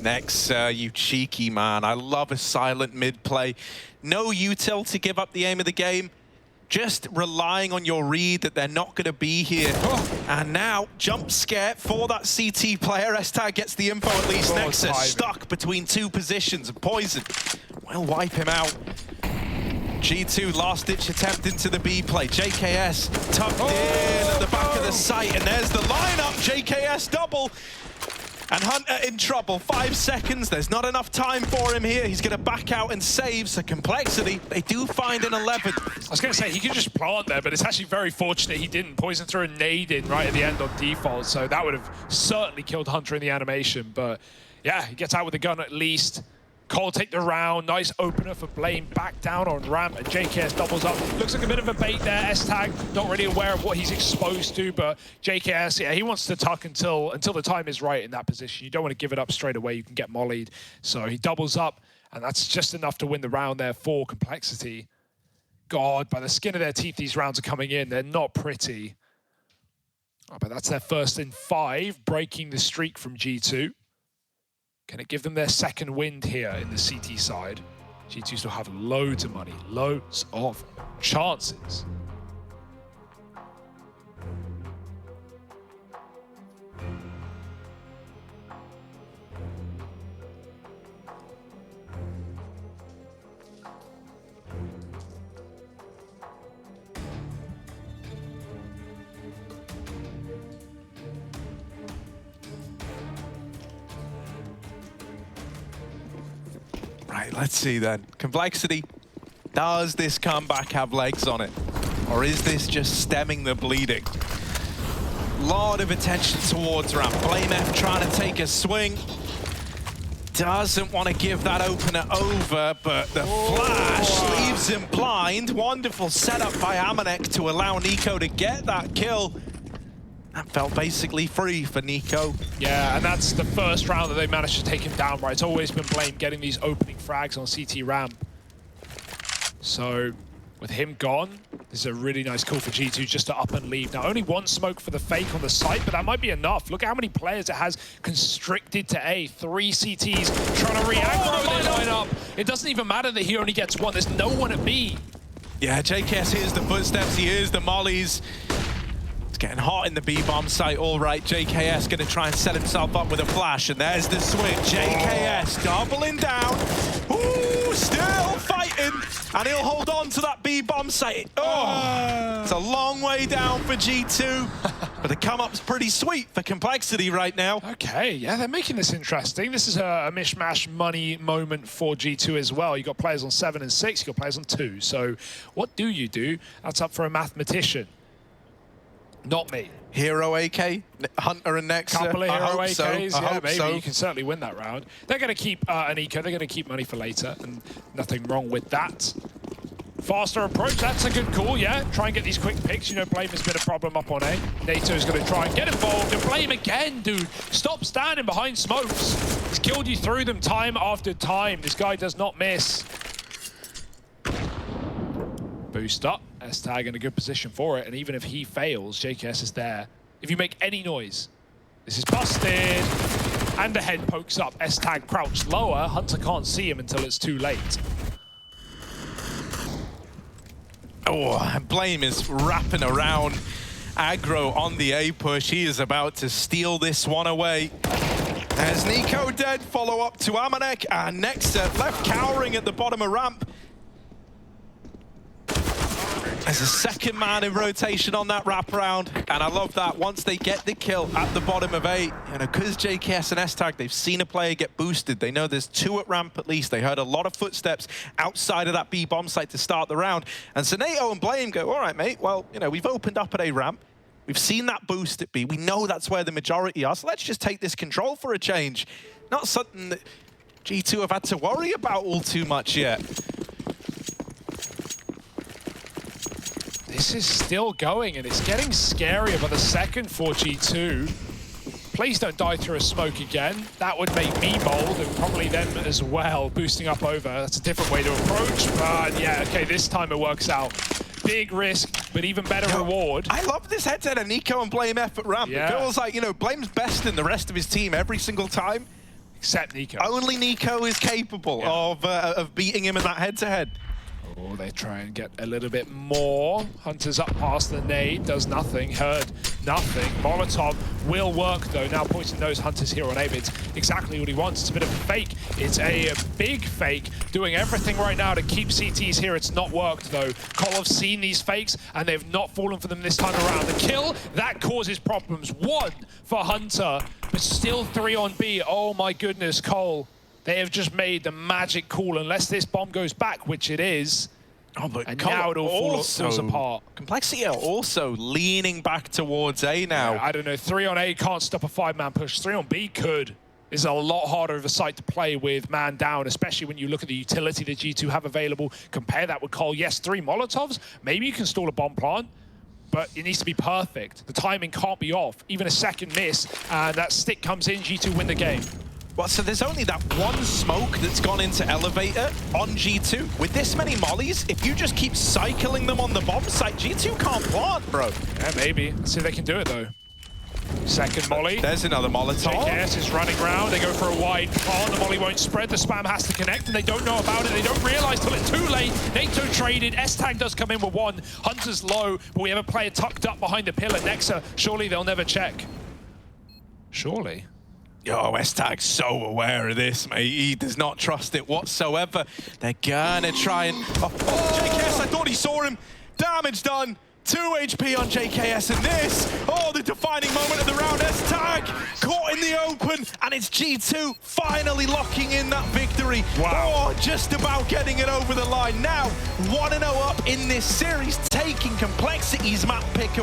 Next, you cheeky man. I love a silent mid play. No util to give up the aim of the game. Just relying on your read that they're not going to be here. Oh. And now, jump scare for that CT player. S-Tag gets the info at least. Nexa stuck between 2 positions. Poison will wipe him out. G2 last-ditch attempt into the B play. JKS tucked in at the back of the site. And there's the lineup. JKS double. And Hunter in trouble. 5 seconds. There's not enough time for him here. He's going to back out and save. So Complexity, they do find an 11. I was going to say, he could just plant there, but it's actually very fortunate he didn't. Poison threw a nade in right at the end on default, so that would have certainly killed Hunter in the animation. But yeah, he gets out with the gun at least. Cole take the round. Nice opener for Blaine. Back down on ramp, and JKS doubles up. Looks like a bit of a bait there. S-Tag, not really aware of what he's exposed to, but JKS, yeah, he wants to tuck until the time is right in that position. You don't want to give it up straight away. You can get mollied. So he doubles up, and that's just enough to win the round there for Complexity. God, by the skin of their teeth, these rounds are coming in. They're not pretty. Oh, but that's their first in 5, breaking the streak from G2. Can it give them their second wind here in the CT side? G2 still have loads of money, loads of chances. Right, let's see then. Complexity, does this comeback have legs on it? Or is this just stemming the bleeding? Lot of attention towards ramp. Blame F trying to take a swing. Doesn't want to give that opener over, but the flash leaves him blind. Wonderful setup by Amanek to allow Nico to get that kill. That felt basically free for Nico. Yeah, and that's the first round that they managed to take him down, right? It's always been Blaine getting these opening frags on CT ramp. So, with him gone, this is a really nice call for G2 just to up and leave. Now, only 1 smoke for the fake on the site, but that might be enough. Look at how many players it has constricted to A. 3 CTs trying to re-aggro their lineup. It doesn't even matter that he only gets 1. There's no one at B. Yeah, JKS hears the footsteps, he hears the mollies. It's getting hot in the B-bomb site. All right, JKS going to try and set himself up with a flash, and there's the switch. JKS doubling down. Ooh, still fighting. and he'll hold on to that B bomb site. Oh, it's a long way down for G2, but the come-up's pretty sweet for Complexity right now. Okay, yeah, they're making this interesting. This is a mishmash money moment for G2 as well. You got players on 7 and 6, you got players on 2. So what do you do? That's up for a mathematician. Not me. Hero AK, Hunter and Nexa. Couple of Hero AKs, so. yeah, maybe so. you can certainly win that round. They're going to keep an eco, they're going to keep money for later, and nothing wrong with that. Faster approach, that's a good call, yeah. Try and get these quick picks. You know, Blame has been a problem up on A. NATO's going to try and get involved, and Blame again, dude. Stop standing behind smokes. He's killed you through them time after time. This guy does not miss. Boost up. S-Tag in a good position for it, and even if he fails, JKS is there. If you make any noise, this is busted. And the head pokes up. S-Tag crouched lower. Hunter can't see him until it's too late. Oh, Blame is wrapping around aggro on the A push. He is about to steal this one away. As Nico dead, follow up to Amanek, and Nexa left cowering at the bottom of ramp. There's a second man in rotation on that wraparound, and I love that. Once they get the kill at the bottom of A, because JKS and S-Tag, they've seen a player get boosted. They know there's 2 at ramp at least. They heard a lot of footsteps outside of that B bomb site to start the round. And so NATO and Blame go, all right, mate, well, we've opened up at A ramp. We've seen that boost at B. We know that's where the majority are, so let's just take this control for a change. Not something that G2 have had to worry about all too much yet. This is still going, and it's getting scarier by the second for G2. Please don't die through a smoke again. That would make me bold, and probably them as well, boosting up over. That's a different way to approach, but yeah, okay, this time it works out. Big risk, but even better reward. I love this head-to-head of Nico and Blame F at ramp. Yeah. It feels like, Blame's best in the rest of his team every single time. Except Nico. Only Nico is capable of beating him in that head-to-head. Oh, they try and get a little bit more. Hunter's up past the nade, does nothing, heard nothing. Molotov will work though, now pointing those Hunters here on A, but it's exactly what he wants. It's a bit of a fake. It's a big fake, doing everything right now to keep CTs here. It's not worked though. Kolov's seen these fakes and they've not fallen for them this time around. The kill, that causes problems. 1 for Hunter, but still 3 on B. Oh my goodness, Cole. They have just made the magic call, unless this bomb goes back, which it is. Oh, but and now it all falls apart. Complexity are also leaning back towards A now. Yeah, I don't know, 3 on A can't stop a 5-man push. 3 on B could. It's a lot harder of a site to play with man down, especially when you look at the utility that G2 have available. Compare that with Cole. Yes, 3 Molotovs. Maybe you can stall a bomb plant, but it needs to be perfect. The timing can't be off. Even a second miss, and that stick comes in, G2 win the game. Well, so there's only that 1 smoke that's gone into elevator on G2. With this many mollies, if you just keep cycling them on the bomb site, G2 can't plant, bro. Yeah, maybe. Let's see if they can do it, though. Second molly. There's another Molotov. JKS is running around. They go for a wide plant. The molly won't spread. The spam has to connect, and they don't know about it. They don't realize till it's too late. NATO traded. S-Tag does come in with 1. Hunter's low, but we have a player tucked up behind the pillar. Nexa, surely they'll never check. Surely. Yo, S-Tag's so aware of this, mate. He does not trust it whatsoever. They're gonna try and... Oh, JKS, I thought he saw him. Damage done. 2 HP on JKS, and this, the defining moment of the round. S-Tag caught in the open, and it's G2 finally locking in that victory. Wow. Oh, just about getting it over the line. Now, 1-0 up in this series, taking Complexity's map pick away.